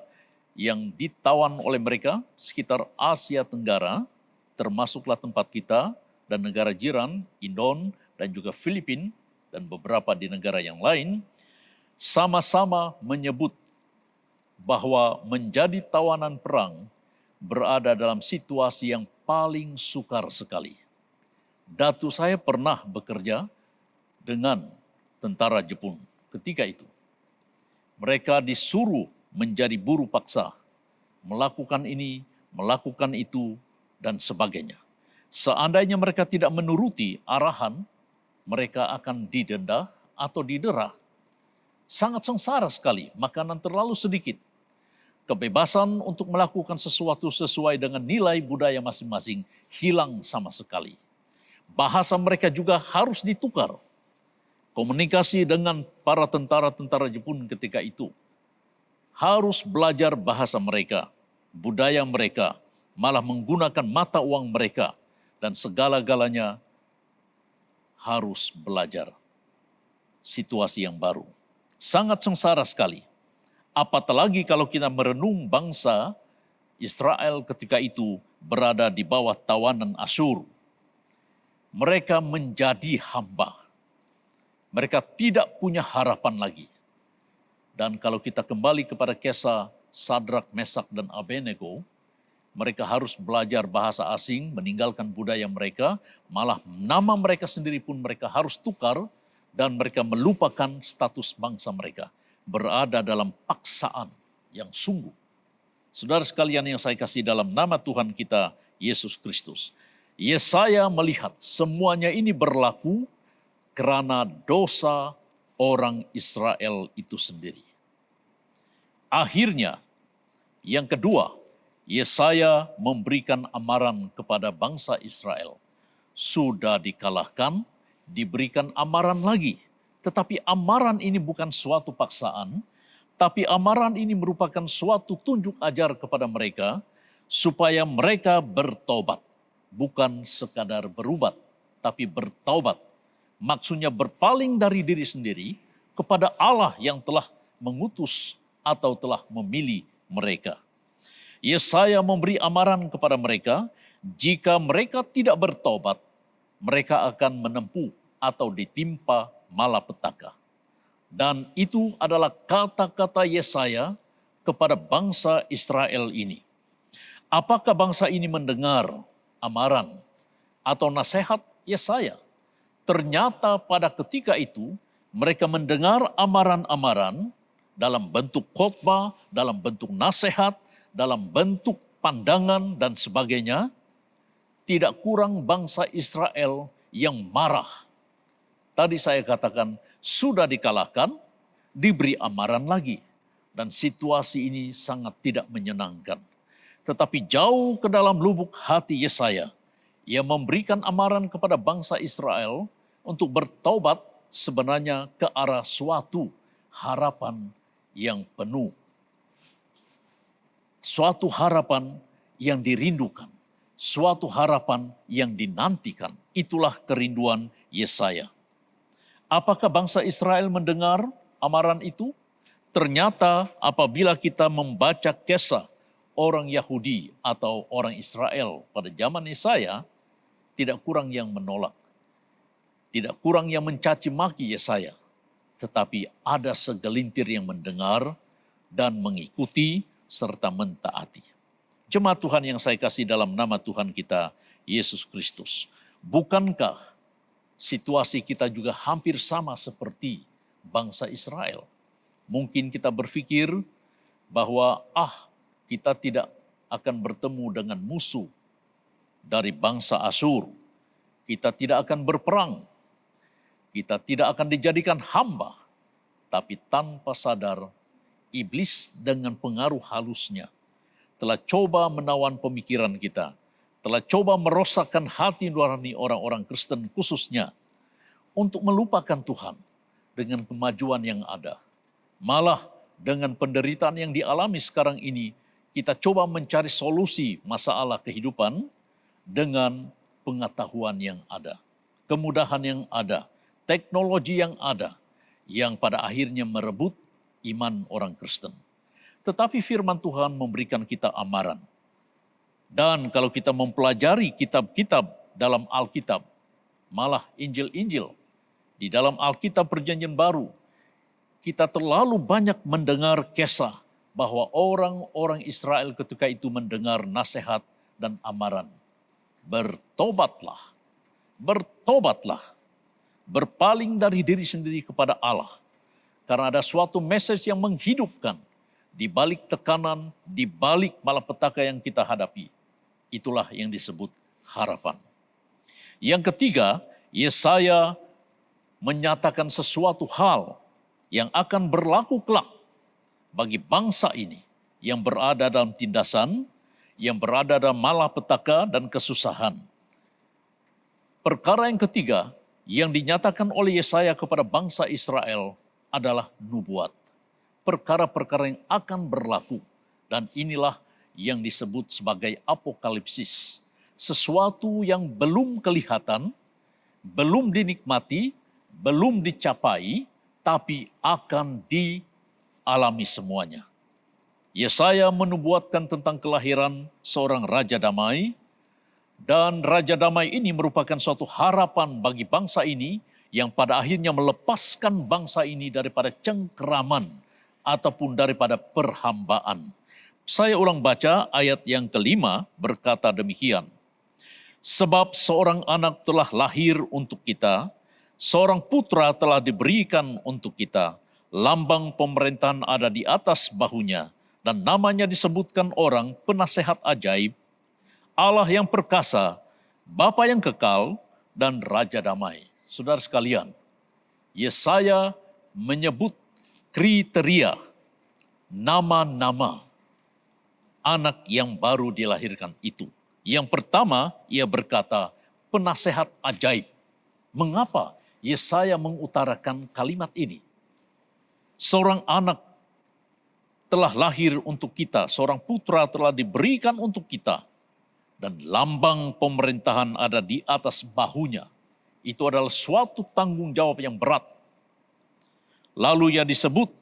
yang ditawan oleh mereka sekitar Asia Tenggara, termasuklah tempat kita dan negara jiran, Indon dan juga Filipina dan beberapa di negara yang lain, sama-sama menyebut bahwa menjadi tawanan perang berada dalam situasi yang paling sukar sekali. Datu saya pernah bekerja dengan tentara Jepun ketika itu. Mereka disuruh menjadi buruh paksa, melakukan ini, melakukan itu, dan sebagainya. Seandainya mereka tidak menuruti arahan, mereka akan didenda atau didera. Sangat sengsara sekali, makanan terlalu sedikit. Kebebasan untuk melakukan sesuatu sesuai dengan nilai budaya masing-masing hilang sama sekali. Bahasa mereka juga harus ditukar. Komunikasi dengan para tentara-tentara Jepun ketika itu harus belajar bahasa mereka, budaya mereka, malah menggunakan mata uang mereka, dan segala-galanya harus belajar situasi yang baru. Sangat sengsara sekali. Apatah lagi kalau kita merenung bangsa Israel ketika itu berada di bawah tawanan Asyur. Mereka menjadi hamba. Mereka tidak punya harapan lagi. Dan kalau kita kembali kepada kisah Sadrak, Mesak, dan Abednego, mereka harus belajar bahasa asing, meninggalkan budaya mereka, malah nama mereka sendiri pun mereka harus tukar, dan mereka melupakan status bangsa mereka. berada dalam paksaan yang sungguh. Saudara sekalian yang saya kasih dalam nama Tuhan kita, Yesus Kristus. Yesaya melihat semuanya ini berlaku karena dosa orang Israel itu sendiri. Akhirnya, yang kedua, Yesaya memberikan amaran kepada bangsa Israel. Sudah dikalahkan, diberikan amaran lagi. Tetapi amaran ini bukan suatu paksaan, tapi amaran ini merupakan suatu tunjuk ajar kepada mereka supaya mereka bertobat. Bukan sekadar berubat, tapi bertaubat. Maksudnya berpaling dari diri sendiri kepada Allah yang telah mengutus atau telah memilih mereka. Yesaya memberi amaran kepada mereka, jika mereka tidak bertobat, mereka akan menempuh atau ditimpa malapetaka. Dan itu adalah kata-kata Yesaya kepada bangsa Israel ini. Apakah bangsa ini mendengar amaran atau nasihat Yesaya? Ternyata pada ketika itu mereka mendengar amaran-amaran dalam bentuk khotbah, dalam bentuk nasihat, dalam bentuk pandangan dan sebagainya. Tidak kurang bangsa Israel yang marah. Tadi saya katakan sudah dikalahkan, diberi amaran lagi. Dan situasi ini sangat tidak menyenangkan. Tetapi jauh ke dalam lubuk hati Yesaya, ia memberikan amaran kepada bangsa Israel untuk bertobat sebenarnya ke arah suatu harapan yang penuh. Suatu harapan yang dirindukan, suatu harapan yang dinantikan. Itulah kerinduan Yesaya. Apakah bangsa Israel mendengar amaran itu? Ternyata apabila kita membaca kisah orang Yahudi atau orang Israel pada zaman Yesaya, tidak kurang yang menolak. Tidak kurang yang mencaci maki Yesaya. Tetapi ada segelintir yang mendengar dan mengikuti serta mentaati. Jemaat Tuhan yang saya kasih dalam nama Tuhan kita, Yesus Kristus. Bukankah situasi kita juga hampir sama seperti bangsa Israel? Mungkin kita berpikir bahwa kita tidak akan bertemu dengan musuh dari bangsa Asyur. Kita tidak akan berperang. Kita tidak akan dijadikan hamba. Tapi tanpa sadar, iblis dengan pengaruh halusnya telah coba menawan pemikiran kita. Telah coba merosakkan hati nurani orang-orang Kristen khususnya untuk melupakan Tuhan dengan kemajuan yang ada. Malah dengan penderitaan yang dialami sekarang ini, kita coba mencari solusi masalah kehidupan dengan pengetahuan yang ada, kemudahan yang ada, teknologi yang ada, yang pada akhirnya merebut iman orang Kristen. Tetapi firman Tuhan memberikan kita amaran. Dan kalau kita mempelajari kitab-kitab dalam Alkitab, malah Injil-Injil, di dalam Alkitab Perjanjian Baru, kita terlalu banyak mendengar kisah bahwa orang-orang Israel ketika itu mendengar nasihat dan amaran. Bertobatlah, bertobatlah, berpaling dari diri sendiri kepada Allah. Karena ada suatu message yang menghidupkan di balik tekanan, di balik malapetaka yang kita hadapi. Itulah yang disebut harapan. Yang ketiga, Yesaya menyatakan sesuatu hal yang akan berlaku kelak bagi bangsa ini yang berada dalam tindasan, yang berada dalam malapetaka dan kesusahan. Perkara yang ketiga yang dinyatakan oleh Yesaya kepada bangsa Israel adalah nubuat. Perkara-perkara yang akan berlaku. Dan inilah yang disebut sebagai apokalipsis. Sesuatu yang belum kelihatan, belum dinikmati, belum dicapai, tapi akan dialami semuanya. Yesaya menubuatkan tentang kelahiran seorang Raja Damai, dan Raja Damai ini merupakan suatu harapan bagi bangsa ini yang pada akhirnya melepaskan bangsa ini daripada cengkeraman ataupun daripada perhambaan. Saya ulang baca ayat yang kelima berkata demikian. Sebab seorang anak telah lahir untuk kita, seorang putra telah diberikan untuk kita, lambang pemerintahan ada di atas bahunya, dan namanya disebutkan orang penasehat ajaib, Allah yang perkasa, Bapa yang kekal, dan Raja damai. Saudara sekalian, Yesaya menyebut kriteria, nama-nama anak yang baru dilahirkan itu. Yang pertama, ia berkata, penasehat ajaib. Mengapa Yesaya mengutarakan kalimat ini? Seorang anak telah lahir untuk kita, seorang putra telah diberikan untuk kita, dan lambang pemerintahan ada di atas bahunya. Itu adalah suatu tanggung jawab yang berat. Lalu ia disebut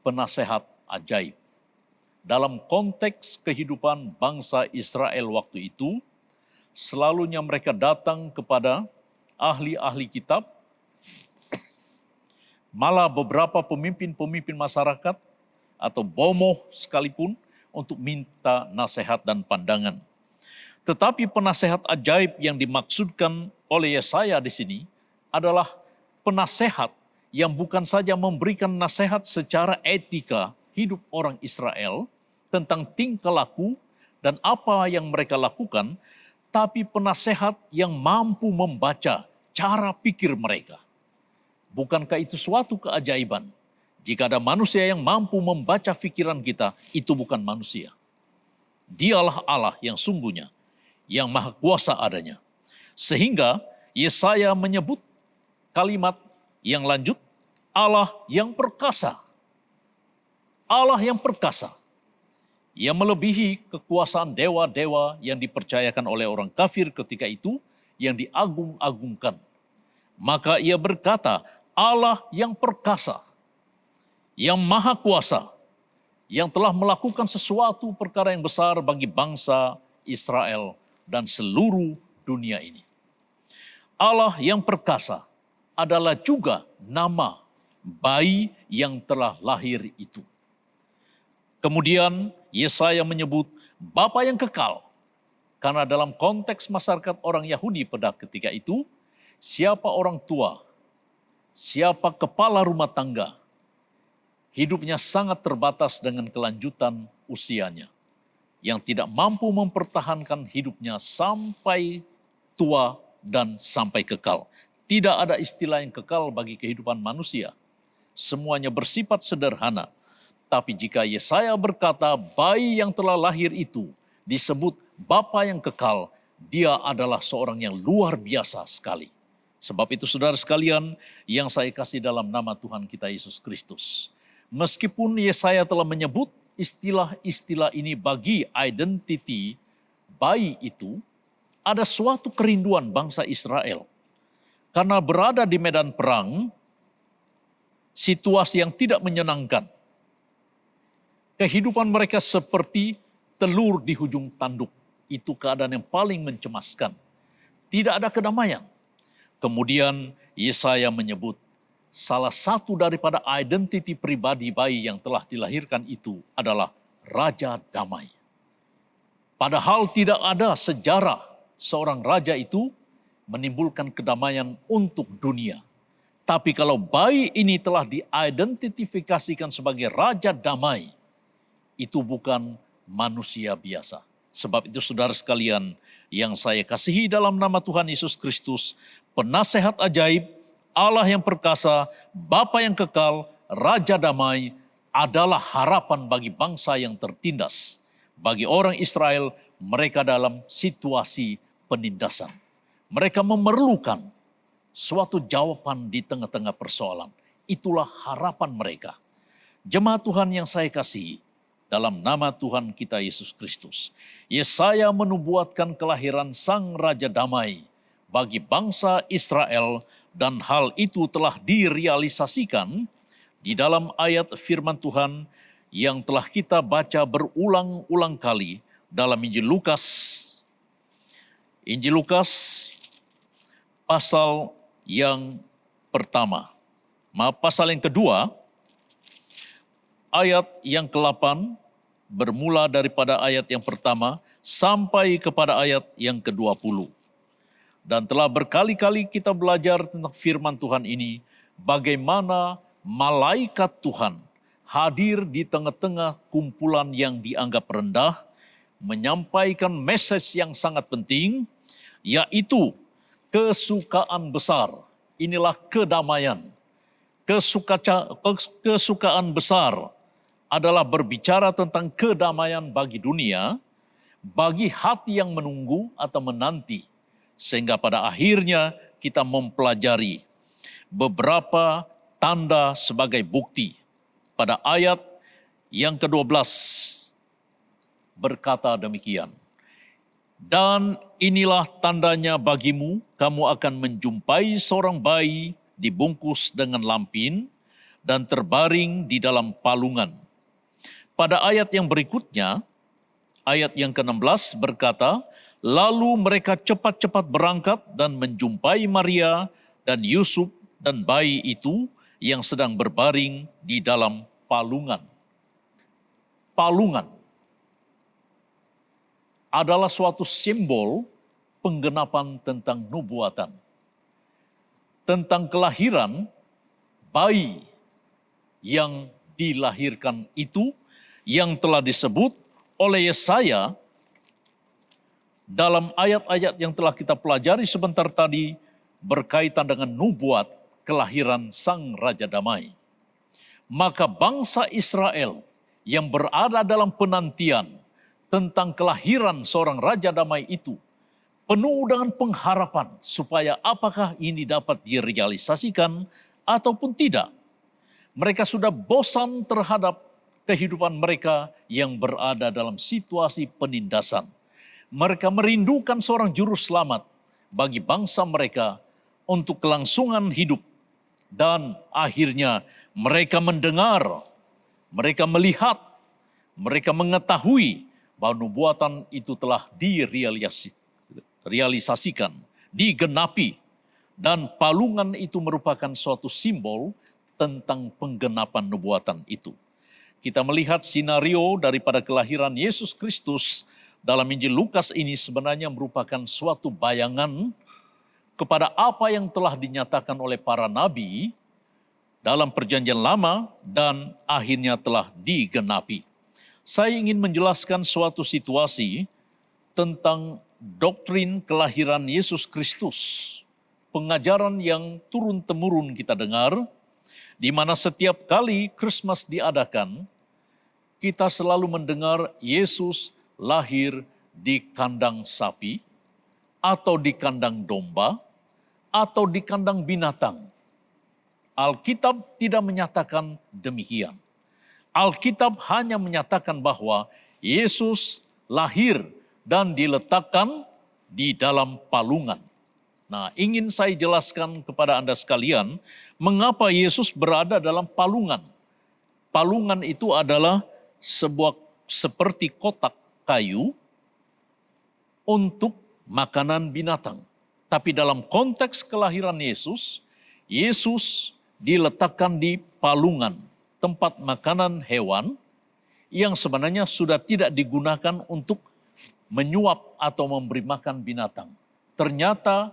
penasehat ajaib. Dalam konteks kehidupan bangsa Israel waktu itu, selalunya mereka datang kepada ahli-ahli kitab, malah beberapa pemimpin-pemimpin masyarakat atau bomoh sekalipun untuk minta nasihat dan pandangan. Tetapi penasehat ajaib yang dimaksudkan oleh Yesaya di sini adalah penasehat yang bukan saja memberikan nasihat secara etika hidup orang Israel tentang tingkah laku dan apa yang mereka lakukan, tapi penasehat yang mampu membaca cara pikir mereka. Bukankah itu suatu keajaiban? Jika ada manusia yang mampu membaca pikiran kita, itu bukan manusia. Dialah Allah yang sungguhnya, yang maha kuasa adanya. Sehingga Yesaya menyebut kalimat yang lanjut, Allah yang perkasa. Allah yang perkasa. Yang melebihi kekuasaan dewa-dewa yang dipercayakan oleh orang kafir ketika itu, yang diagung-agungkan. Maka ia berkata, Allah yang perkasa, yang maha kuasa, yang telah melakukan sesuatu perkara yang besar bagi bangsa Israel dan seluruh dunia ini. Allah yang perkasa adalah juga nama bayi yang telah lahir itu. Kemudian Yesaya menyebut Bapa yang kekal, karena dalam konteks masyarakat orang Yahudi pada ketika itu, siapa orang tua, siapa kepala rumah tangga, hidupnya sangat terbatas dengan kelanjutan usianya, yang tidak mampu mempertahankan hidupnya sampai tua dan sampai kekal. Tidak ada istilah yang kekal bagi kehidupan manusia. Semuanya bersifat sederhana. Tapi jika Yesaya berkata bayi yang telah lahir itu disebut Bapa yang kekal, dia adalah seorang yang luar biasa sekali. Sebab itu saudara sekalian yang saya kasih dalam nama Tuhan kita Yesus Kristus. Meskipun Yesaya telah menyebut istilah-istilah ini bagi identiti bayi itu, ada suatu kerinduan bangsa Israel. Karena berada di medan perang, situasi yang tidak menyenangkan. Kehidupan mereka seperti telur di hujung tanduk. Itu keadaan yang paling mencemaskan. Tidak ada kedamaian. Kemudian Yesaya menyebut salah satu daripada identiti pribadi bayi yang telah dilahirkan itu adalah Raja Damai. Padahal tidak ada sejarah seorang raja itu menimbulkan kedamaian untuk dunia. Tapi kalau bayi ini telah diidentifikasikan sebagai Raja Damai, itu bukan manusia biasa. Sebab itu saudara sekalian yang saya kasihi dalam nama Tuhan Yesus Kristus, penasehat ajaib, Allah yang perkasa, Bapa yang kekal, Raja damai adalah harapan bagi bangsa yang tertindas. Bagi orang Israel, mereka dalam situasi penindasan. Mereka memerlukan suatu jawaban di tengah-tengah persoalan. Itulah harapan mereka. Jemaat Tuhan yang saya kasihi, dalam nama Tuhan kita Yesus Kristus, Yesaya menubuatkan kelahiran Sang Raja Damai bagi bangsa Israel, dan hal itu telah direalisasikan di dalam ayat firman Tuhan yang telah kita baca berulang-ulang kali dalam Injil Lukas. Injil Lukas pasal yang pertama, pasal yang kedua, ayat yang ke-8 bermula daripada ayat yang pertama sampai kepada ayat yang ke-20. Dan telah berkali-kali kita belajar tentang firman Tuhan ini, bagaimana malaikat Tuhan hadir di tengah-tengah kumpulan yang dianggap rendah, menyampaikan message yang sangat penting, yaitu kesukaan besar. Inilah kedamaian. Kesukaan besar adalah berbicara tentang kedamaian bagi dunia, bagi hati yang menunggu atau menanti. Sehingga pada akhirnya kita mempelajari beberapa tanda sebagai bukti. Pada ayat yang ke-12 berkata demikian. Dan inilah tandanya bagimu, kamu akan menjumpai seorang bayi dibungkus dengan lampin dan terbaring di dalam palungan. Pada ayat yang berikutnya, ayat yang ke-16 berkata, lalu mereka cepat-cepat berangkat dan menjumpai Maria dan Yusuf dan bayi itu yang sedang berbaring di dalam palungan. Palungan adalah suatu simbol penggenapan tentang nubuatan. Tentang kelahiran bayi yang dilahirkan itu yang telah disebut oleh Yesaya dalam ayat-ayat yang telah kita pelajari sebentar tadi berkaitan dengan nubuat kelahiran Sang Raja Damai. Maka bangsa Israel yang berada dalam penantian tentang kelahiran seorang Raja Damai itu penuh dengan pengharapan supaya apakah ini dapat direalisasikan ataupun tidak. Mereka sudah bosan terhadap kehidupan mereka yang berada dalam situasi penindasan. Mereka merindukan seorang juru selamat bagi bangsa mereka untuk kelangsungan hidup. Dan akhirnya mereka mendengar, mereka melihat, mereka mengetahui bahwa nubuatan itu telah direalisasikan, digenapi. Dan palungan itu merupakan suatu simbol tentang penggenapan nubuatan itu. Kita melihat skenario daripada kelahiran Yesus Kristus dalam Injil Lukas ini sebenarnya merupakan suatu bayangan kepada apa yang telah dinyatakan oleh para nabi dalam perjanjian lama dan akhirnya telah digenapi. Saya ingin menjelaskan suatu situasi tentang doktrin kelahiran Yesus Kristus. Pengajaran yang turun-temurun kita dengar, di mana setiap kali Christmas diadakan, kita selalu mendengar Yesus lahir di kandang sapi, atau di kandang domba, atau di kandang binatang. Alkitab tidak menyatakan demikian. Alkitab hanya menyatakan bahwa Yesus lahir dan diletakkan di dalam palungan. Nah, ingin saya jelaskan kepada Anda sekalian, mengapa Yesus berada dalam palungan. Palungan itu adalah sebuah seperti kotak kayu untuk makanan binatang. Tapi dalam konteks kelahiran Yesus, Yesus diletakkan di palungan, tempat makanan hewan yang sebenarnya sudah tidak digunakan untuk menyuap atau memberi makan binatang. Ternyata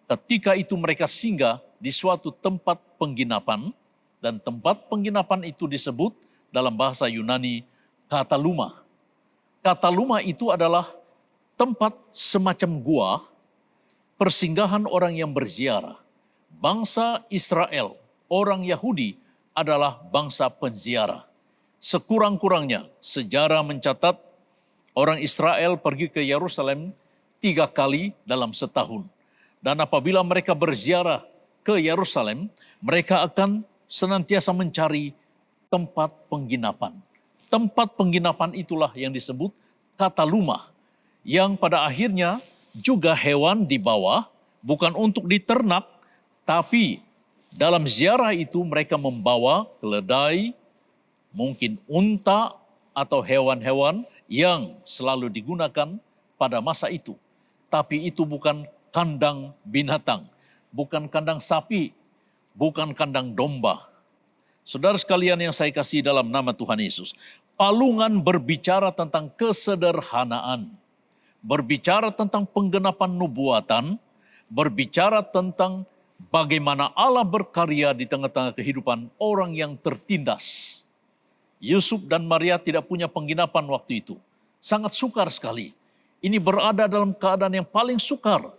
ketika itu mereka singgah di suatu tempat penginapan, dan tempat penginapan itu disebut dalam bahasa Yunani kataluma. Kataluma itu adalah tempat semacam gua, persinggahan orang yang berziarah. Bangsa Israel, orang Yahudi adalah bangsa penziarah. Sekurang-kurangnya sejarah mencatat orang Israel pergi ke Yerusalem 3 kali dalam setahun. Dan apabila mereka berziarah ke Yerusalem, mereka akan senantiasa mencari tempat penginapan. Tempat penginapan itulah yang disebut kataluma, yang pada akhirnya juga hewan dibawa, bukan untuk diternak, tapi dalam ziarah itu mereka membawa keledai, mungkin unta atau hewan-hewan yang selalu digunakan pada masa itu. Tapi itu bukan kandang binatang, bukan kandang sapi, bukan kandang domba. Saudara sekalian yang saya kasih dalam nama Tuhan Yesus, palungan berbicara tentang kesederhanaan, berbicara tentang penggenapan nubuatan, berbicara tentang bagaimana Allah berkarya di tengah-tengah kehidupan orang yang tertindas. Yusuf dan Maria tidak punya penginapan waktu itu. Sangat sukar sekali. Ini berada dalam keadaan yang paling sukar.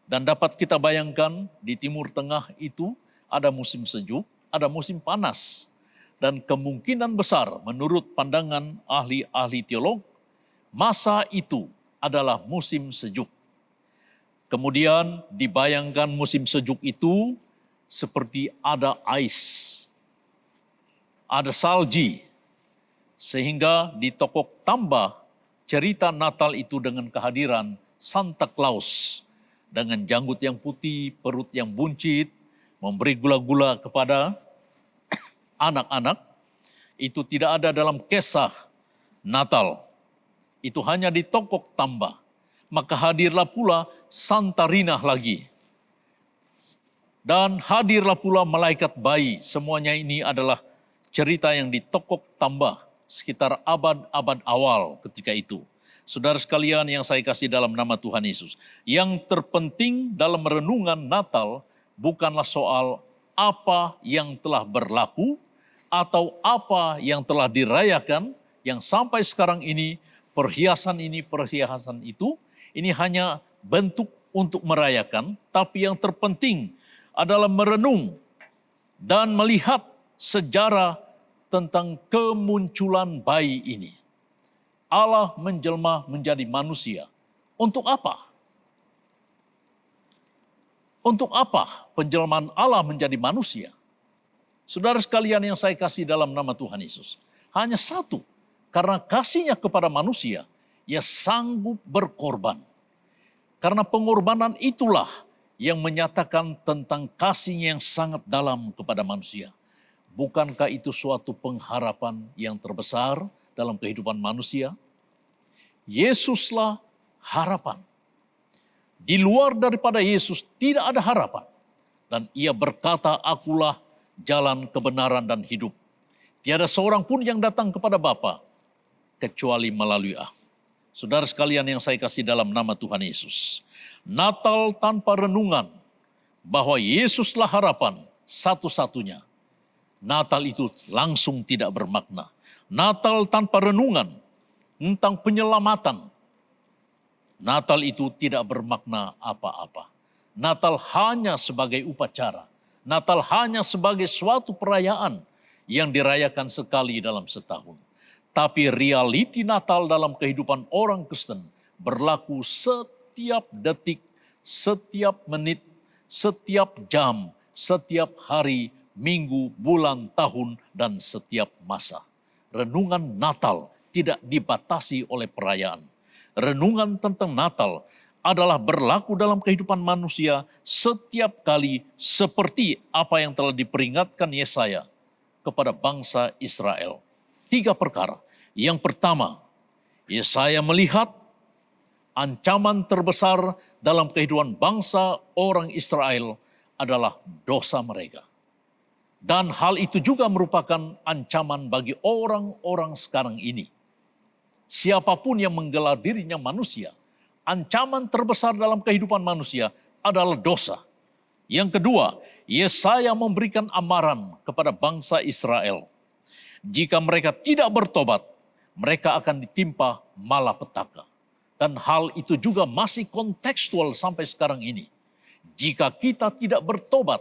Dan dapat kita bayangkan di Timur Tengah itu ada musim sejuk, ada musim panas. Dan kemungkinan besar menurut pandangan ahli-ahli teolog, masa itu adalah musim sejuk. Kemudian dibayangkan musim sejuk itu seperti ada ais, ada salji, sehingga ditokok tambah cerita Natal itu dengan kehadiran Santa Claus dengan janggut yang putih, perut yang buncit, memberi gula-gula kepada anak-anak. Itu tidak ada dalam kisah Natal. Itu hanya ditokok tambah. Maka hadirlah pula Santa Rina lagi. Dan hadirlah pula malaikat bayi. Semuanya ini adalah cerita yang ditokok tambah sekitar abad-abad awal ketika itu. Saudara sekalian yang saya kasih dalam nama Tuhan Yesus. Yang terpenting dalam renungan Natal bukanlah soal apa yang telah berlaku atau apa yang telah dirayakan yang sampai sekarang ini, perhiasan itu, ini hanya bentuk untuk merayakan, tapi yang terpenting adalah merenung dan melihat sejarah tentang kemunculan bayi ini. Allah menjelma menjadi manusia. Untuk apa? Untuk apa penjelmaan Allah menjadi manusia? Saudara sekalian yang saya kasih dalam nama Tuhan Yesus. Hanya satu, karena kasihnya kepada manusia, ia sanggup berkorban. Karena pengorbanan itulah yang menyatakan tentang kasihnya yang sangat dalam kepada manusia. Bukankah itu suatu pengharapan yang terbesar dalam kehidupan manusia? Yesuslah harapan. Di luar daripada Yesus tidak ada harapan. Dan ia berkata, akulah jalan kebenaran dan hidup. Tiada seorang pun yang datang kepada Bapa kecuali melalui aku. Saudara sekalian yang saya kasih dalam nama Tuhan Yesus. Natal tanpa renungan bahwa Yesuslah harapan satu-satunya. Natal itu langsung tidak bermakna. Natal tanpa renungan tentang penyelamatan. Natal itu tidak bermakna apa-apa. Natal hanya sebagai upacara. Natal hanya sebagai suatu perayaan yang dirayakan sekali dalam setahun. Tapi realiti Natal dalam kehidupan orang Kristen berlaku setiap detik, setiap menit, setiap jam, setiap hari, minggu, bulan, tahun, dan setiap masa. Renungan Natal tidak dibatasi oleh perayaan. Renungan tentang Natal adalah berlaku dalam kehidupan manusia setiap kali seperti apa yang telah diperingatkan Yesaya kepada bangsa Israel. 3 perkara. Yang pertama, Yesaya melihat ancaman terbesar dalam kehidupan bangsa orang Israel adalah dosa mereka. Dan hal itu juga merupakan ancaman bagi orang-orang sekarang ini. Siapapun yang menggelar dirinya manusia, ancaman terbesar dalam kehidupan manusia adalah dosa. Yang kedua, Yesaya memberikan amaran kepada bangsa Israel. Jika mereka tidak bertobat, mereka akan ditimpa malapetaka. Dan hal itu juga masih kontekstual sampai sekarang ini. Jika kita tidak bertobat,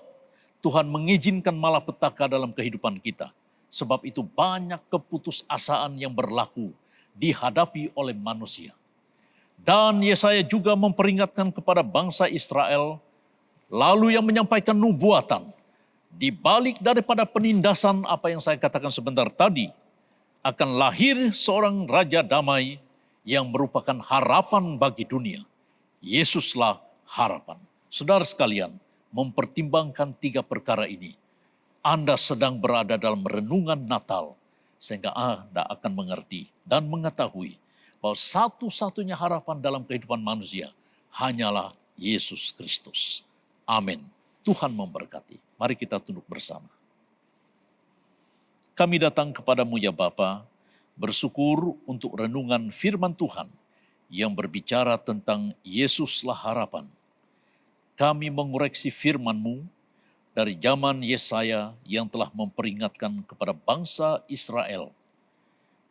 Tuhan mengizinkan malapetaka dalam kehidupan kita. Sebab itu banyak keputusasaan yang berlaku dihadapi oleh manusia. Dan Yesaya juga memperingatkan kepada bangsa Israel, lalu yang menyampaikan nubuatan. Di balik daripada penindasan apa yang saya katakan sebentar tadi, akan lahir seorang Raja Damai yang merupakan harapan bagi dunia. Yesuslah harapan. Saudara sekalian, mempertimbangkan 3 perkara ini, Anda sedang berada dalam renungan Natal, sehingga Anda akan mengerti dan mengetahui bahwa satu-satunya harapan dalam kehidupan manusia hanyalah Yesus Kristus. Amin. Tuhan memberkati. Mari kita tunduk bersama. Kami datang kepadamu ya Bapa, bersyukur untuk renungan firman Tuhan yang berbicara tentang Yesuslah harapan. Kami mengoreksi firman-Mu dari zaman Yesaya yang telah memperingatkan kepada bangsa Israel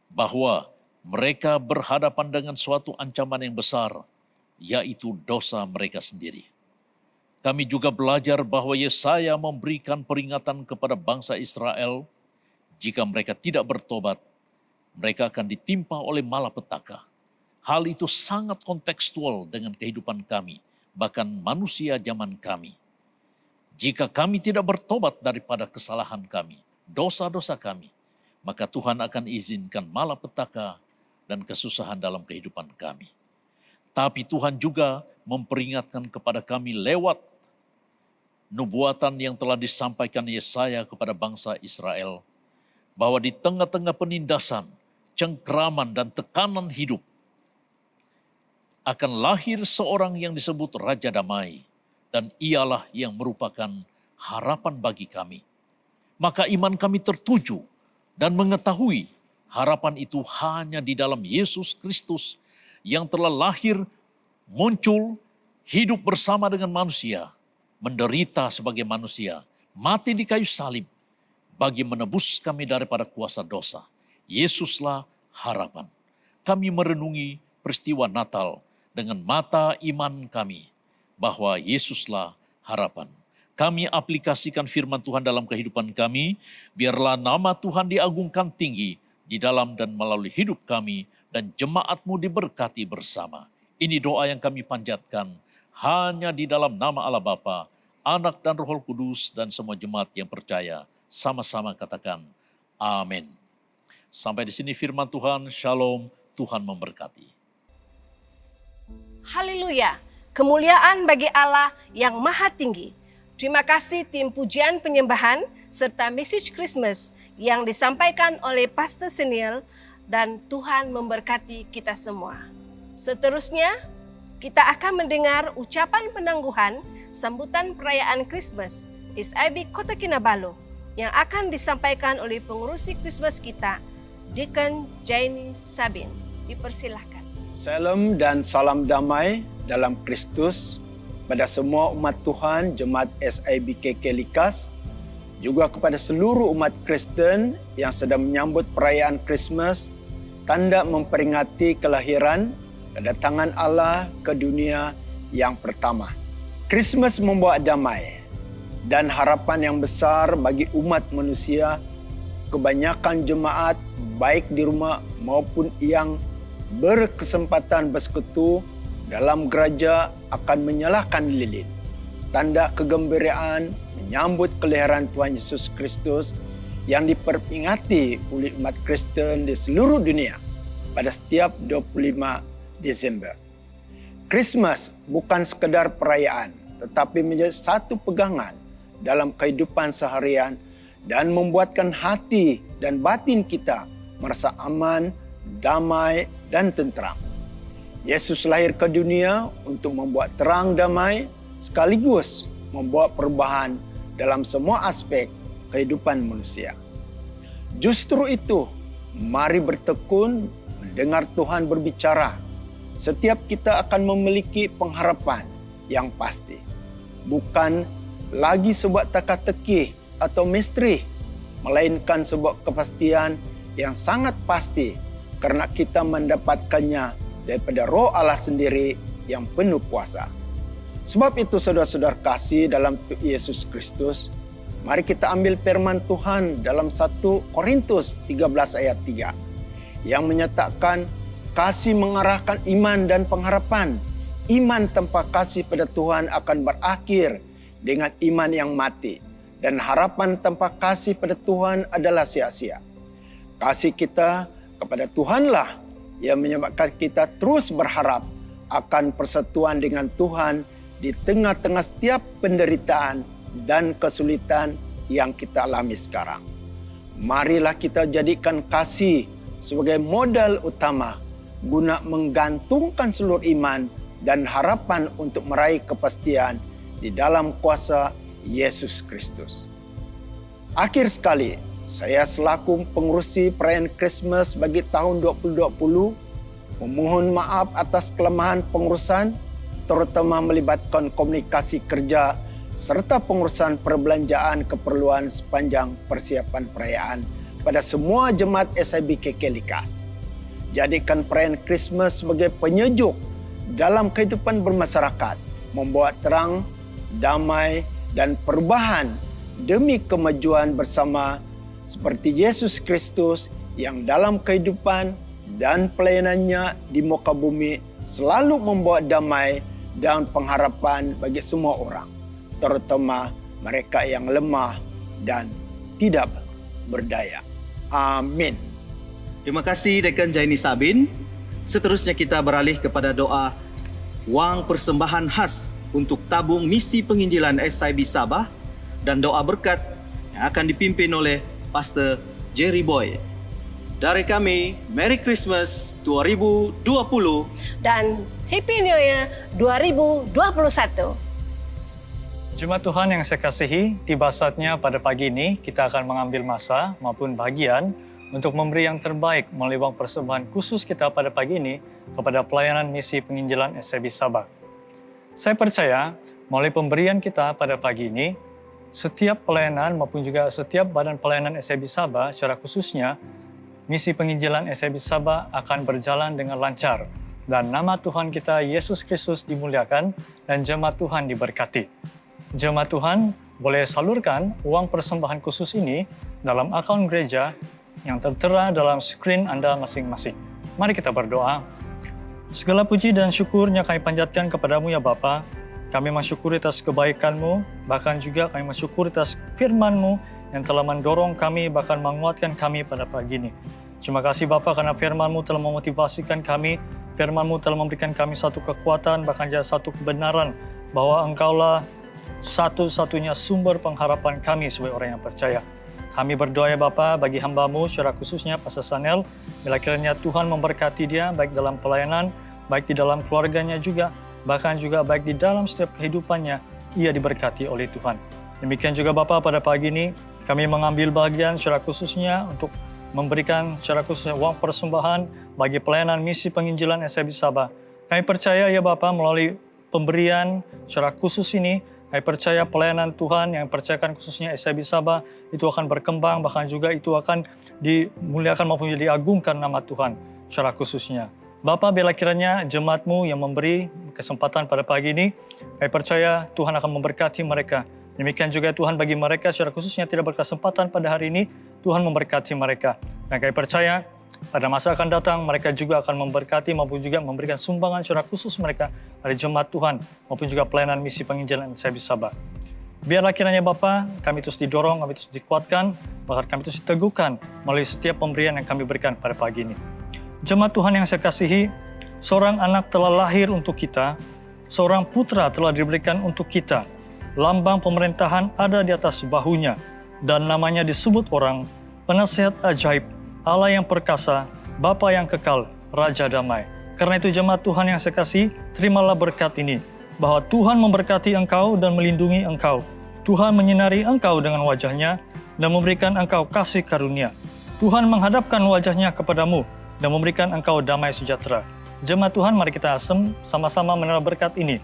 bahwa mereka berhadapan dengan suatu ancaman yang besar, yaitu dosa mereka sendiri. Kami juga belajar bahwa Yesaya memberikan peringatan kepada bangsa Israel, jika mereka tidak bertobat, mereka akan ditimpa oleh malapetaka. Hal itu sangat kontekstual dengan kehidupan kami, bahkan manusia zaman kami. Jika kami tidak bertobat daripada kesalahan kami, dosa-dosa kami, maka Tuhan akan izinkan malapetaka dan kesusahan dalam kehidupan kami. Tapi Tuhan juga memperingatkan kepada kami lewat nubuatan yang telah disampaikan Yesaya kepada bangsa Israel, bahwa di tengah-tengah penindasan, cengkraman, dan tekanan hidup, akan lahir seorang yang disebut Raja Damai, dan ialah yang merupakan harapan bagi kami. Maka iman kami tertuju dan mengetahui harapan itu hanya di dalam Yesus Kristus yang telah lahir, muncul, hidup bersama dengan manusia, menderita sebagai manusia, mati di kayu salib, bagi menebus kami daripada kuasa dosa. Yesuslah harapan. Kami merenungi peristiwa Natal dengan mata iman kami, bahwa Yesuslah harapan. Kami aplikasikan firman Tuhan dalam kehidupan kami, biarlah nama Tuhan diagungkan tinggi di dalam dan melalui hidup kami, dan jemaat-Mu diberkati bersama. Ini doa yang kami panjatkan hanya di dalam nama Allah Bapa, Anak dan Roh Kudus, dan semua jemaat yang percaya sama-sama katakan amin. Sampai di sini firman Tuhan. Shalom, Tuhan memberkati. Haleluya, kemuliaan bagi Allah yang maha tinggi. Terima kasih tim pujian penyembahan serta message Christmas yang disampaikan oleh Pastor Seniel, dan Tuhan memberkati kita semua. Seterusnya, kita akan mendengar ucapan penangguhan sambutan perayaan Christmas SIB Kota Kinabalu yang akan disampaikan oleh pengurusi Christmas kita, Deacon Jaini Sabin. Dipersilahkan. Salam dan salam damai dalam Kristus pada semua umat Tuhan, Jemaat SIB KK Likas, juga kepada seluruh umat Kristen yang sedang menyambut perayaan Christmas, tanda memperingati kelahiran, kedatangan Allah ke dunia yang pertama. Christmas membawa damai dan harapan yang besar bagi umat manusia. Kebanyakan jemaat, baik di rumah maupun yang berkesempatan bersekutu dalam gereja, akan menyalakan lilin. Tanda kegembiraan menyambut kelahiran Tuhan Yesus Kristus yang diperingati oleh umat Kristen di seluruh dunia pada setiap 25 Desember. Christmas bukan sekedar perayaan, tetapi menjadi satu pegangan dalam kehidupan seharian dan membuatkan hati dan batin kita merasa aman, damai, dan tentram. Yesus lahir ke dunia untuk membuat terang damai, sekaligus membawa perubahan dalam semua aspek kehidupan manusia. Justru itu, mari bertekun mendengar Tuhan berbicara. Setiap kita akan memiliki pengharapan yang pasti. Bukan lagi sebuah teka-teki atau misteri, melainkan sebuah kepastian yang sangat pasti karena kita mendapatkannya daripada Roh Allah sendiri yang penuh kuasa. Sebab itu saudara-saudara kasih dalam Yesus Kristus, mari kita ambil firman Tuhan dalam 1 Korintus 13 ayat 3 yang menyatakan kasih mengarahkan iman dan pengharapan. Iman tanpa kasih pada Tuhan akan berakhir dengan iman yang mati, dan harapan tanpa kasih pada Tuhan adalah sia-sia. Kasih kita kepada Tuhanlah yang menyebabkan kita terus berharap akan persatuan dengan Tuhan di tengah-tengah setiap penderitaan dan kesulitan yang kita alami sekarang. Marilah kita jadikan kasih sebagai modal utama guna menggantungkan seluruh iman dan harapan untuk meraih kepastian di dalam kuasa Yesus Kristus. Akhir sekali, saya selaku pengurusi perayaan Christmas bagi tahun 2020 memohon maaf atas kelemahan pengurusan, terutama melibatkan komunikasi kerja serta pengurusan perbelanjaan keperluan sepanjang persiapan perayaan pada semua jemaat SIB KK Likas. Jadikan perayaan Krismas sebagai penyejuk dalam kehidupan bermasyarakat, membawa terang, damai, dan perubahan demi kemajuan bersama seperti Yesus Kristus yang dalam kehidupan dan pelayanannya di muka bumi selalu membawa damai dan pengharapan bagi semua orang, terutama mereka yang lemah dan tidak berdaya. Amin. Terima kasih Dekan Jaini Sabin. Seterusnya kita beralih kepada doa wang persembahan khas untuk tabung misi penginjilan SIB Sabah dan doa berkat yang akan dipimpin oleh Pastor Jerry Boy. Dari kami, Merry Christmas 2020 dan Happy New Year 2021. Jemaat Tuhan yang saya kasihi, tiba saatnya pada pagi ini kita akan mengambil masa maupun bagian untuk memberi yang terbaik melalui wang persembahan khusus kita pada pagi ini kepada pelayanan misi penginjilan SIB Sabah. Saya percaya melalui pemberian kita pada pagi ini, setiap pelayanan maupun juga setiap badan pelayanan SIB Sabah secara khususnya, misi penginjilan SIB Sabah akan berjalan dengan lancar dan nama Tuhan kita Yesus Kristus dimuliakan dan jemaat Tuhan diberkati. Jemaat Tuhan boleh salurkan uang persembahan khusus ini dalam akaun gereja yang tertera dalam skrin Anda masing-masing. Mari kita berdoa. Segala puji dan syukurnya kami panjatkan kepadamu ya Bapa. Kami mensyukuri atas kebaikan-Mu, bahkan juga kami mensyukuri atas firman-Mu yang telah mendorong kami, bahkan menguatkan kami pada pagi ini. Terima kasih Bapa karena firman-Mu telah memotivasikan kami, firman-Mu telah memberikan kami satu kekuatan, bahkan juga satu kebenaran, bahwa Engkaulah satu-satunya sumber pengharapan kami sebagai orang yang percaya. Kami berdoa ya Bapa bagi hamba-Mu, secara khususnya Pastor Sanel, bila kiranya Tuhan memberkati dia, baik dalam pelayanan, baik di dalam keluarganya juga, bahkan juga baik di dalam setiap kehidupannya, ia diberkati oleh Tuhan. Demikian juga Bapa pada pagi ini, kami mengambil bagian secara khususnya untuk memberikan secara khusus uang persembahan bagi pelayanan misi penginjilan SIB Sabah. Kami percaya ya Bapa melalui pemberian secara khusus ini, kami percaya pelayanan Tuhan yang percayakan khususnya SIB Sabah itu akan berkembang, bahkan juga itu akan dimuliakan maupun diagungkan nama Tuhan secara khususnya. Bapa, bila kiranya jemaat-Mu yang memberi kesempatan pada pagi ini, kami percaya Tuhan akan memberkati mereka. Demikian juga Tuhan bagi mereka secara khususnya tidak berkesempatan pada hari ini, Tuhan memberkati mereka. Dan kami percaya pada masa akan datang mereka juga akan memberkati maupun juga memberikan sumbangan secara khusus mereka dari jemaat Tuhan maupun juga pelayanan misi penginjilan SIB Sabah. Biarlah kiranya Bapa, kami terus didorong, kami terus dikuatkan, bahkan kami terus diteguhkan melalui setiap pemberian yang kami berikan pada pagi ini. Jemaat Tuhan yang saya kasihi, seorang anak telah lahir untuk kita, seorang putra telah diberikan untuk kita. Lambang pemerintahan ada di atas bahunya, dan namanya disebut orang, Penasihat Ajaib, Allah yang perkasa, Bapa yang kekal, Raja Damai. Karena itu jemaat Tuhan yang saya kasihi, terimalah berkat ini, bahwa Tuhan memberkati engkau dan melindungi engkau. Tuhan menyinari engkau dengan wajahnya dan memberikan engkau kasih karunia. Tuhan menghadapkan wajahnya kepadamu dan memberikan engkau damai sejahtera. Jemaat Tuhan, mari kita sama-sama menerima berkat ini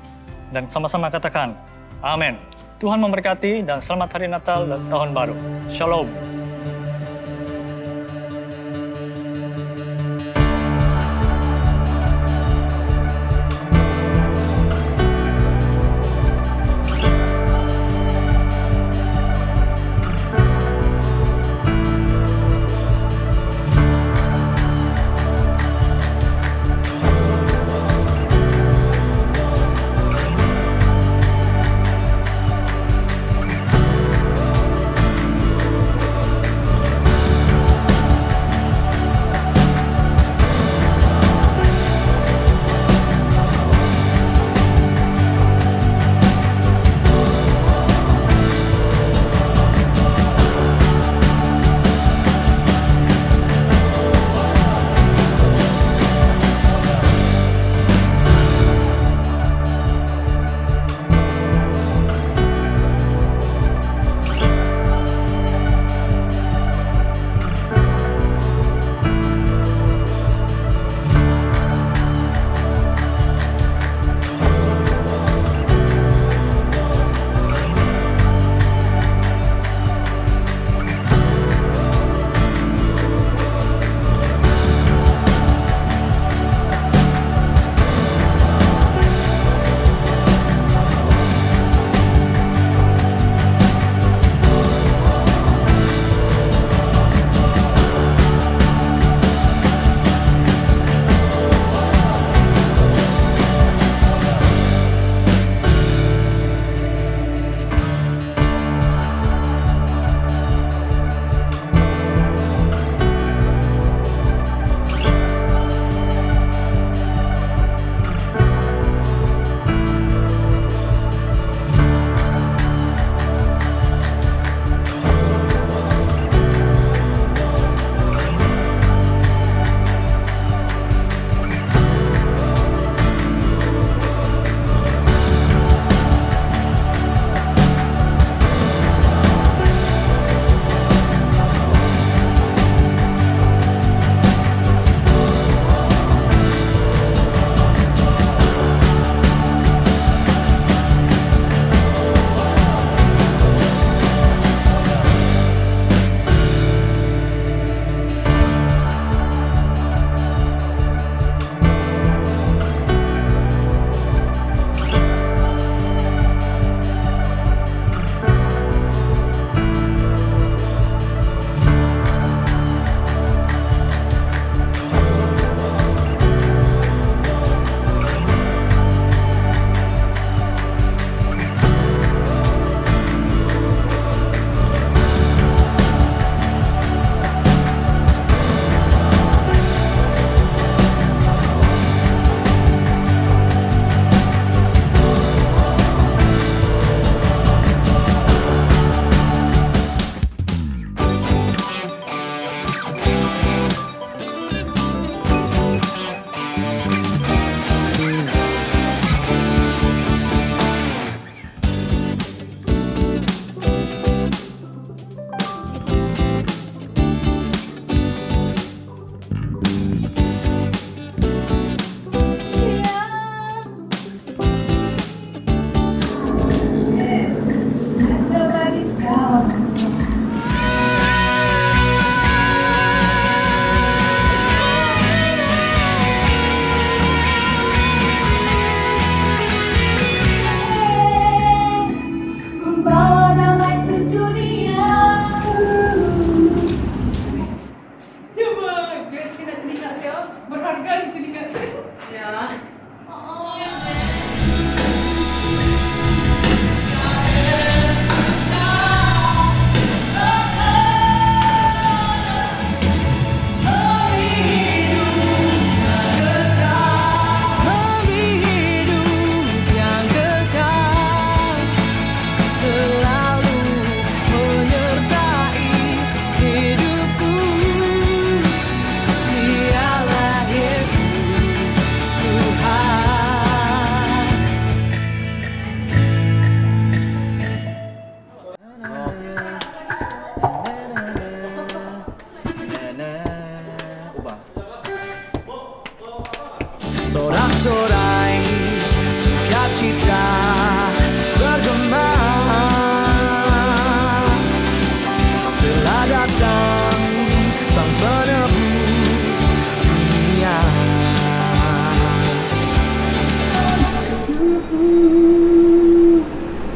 dan sama-sama katakan, amin. Tuhan memberkati dan selamat hari Natal dan Tahun Baru. Shalom.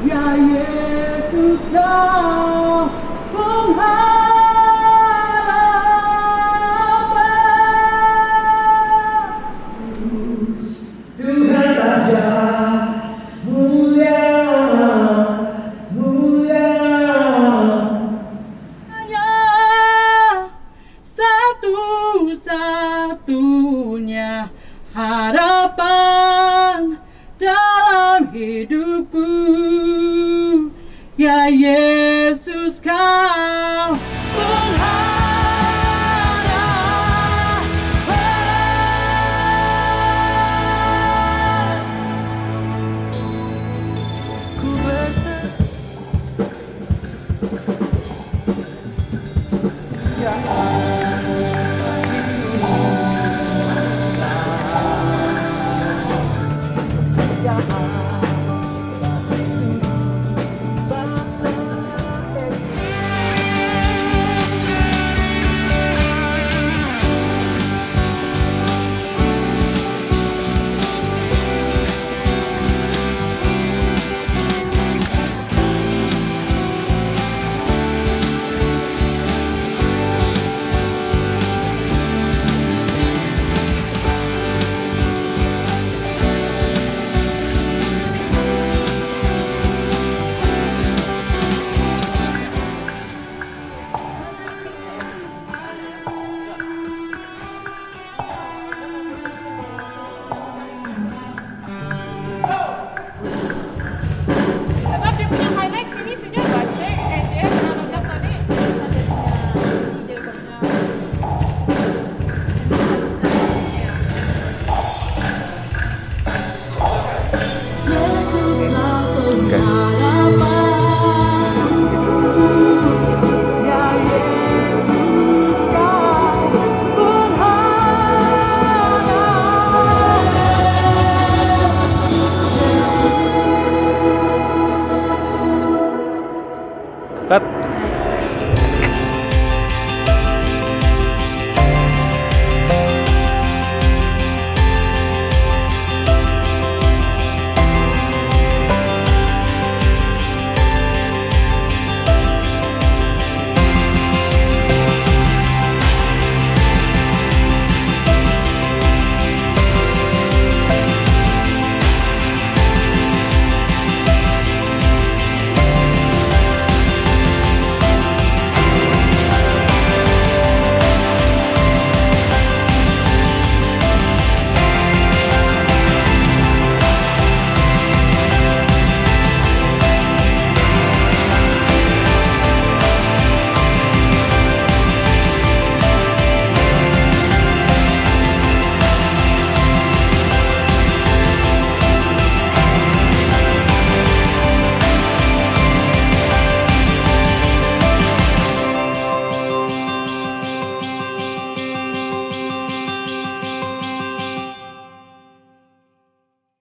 Ya Yesus kau pengharapan. Tuhan Raja mulia, mulia. Hanya satu-satunya harapan dalam hidupku. Ya Yesus kau pengharapan. Ku berserah. Ya Sebab dia punya highlight sini sudah baca dia pernah lengkap tadi sebelum saja punya teaser punya. Cut.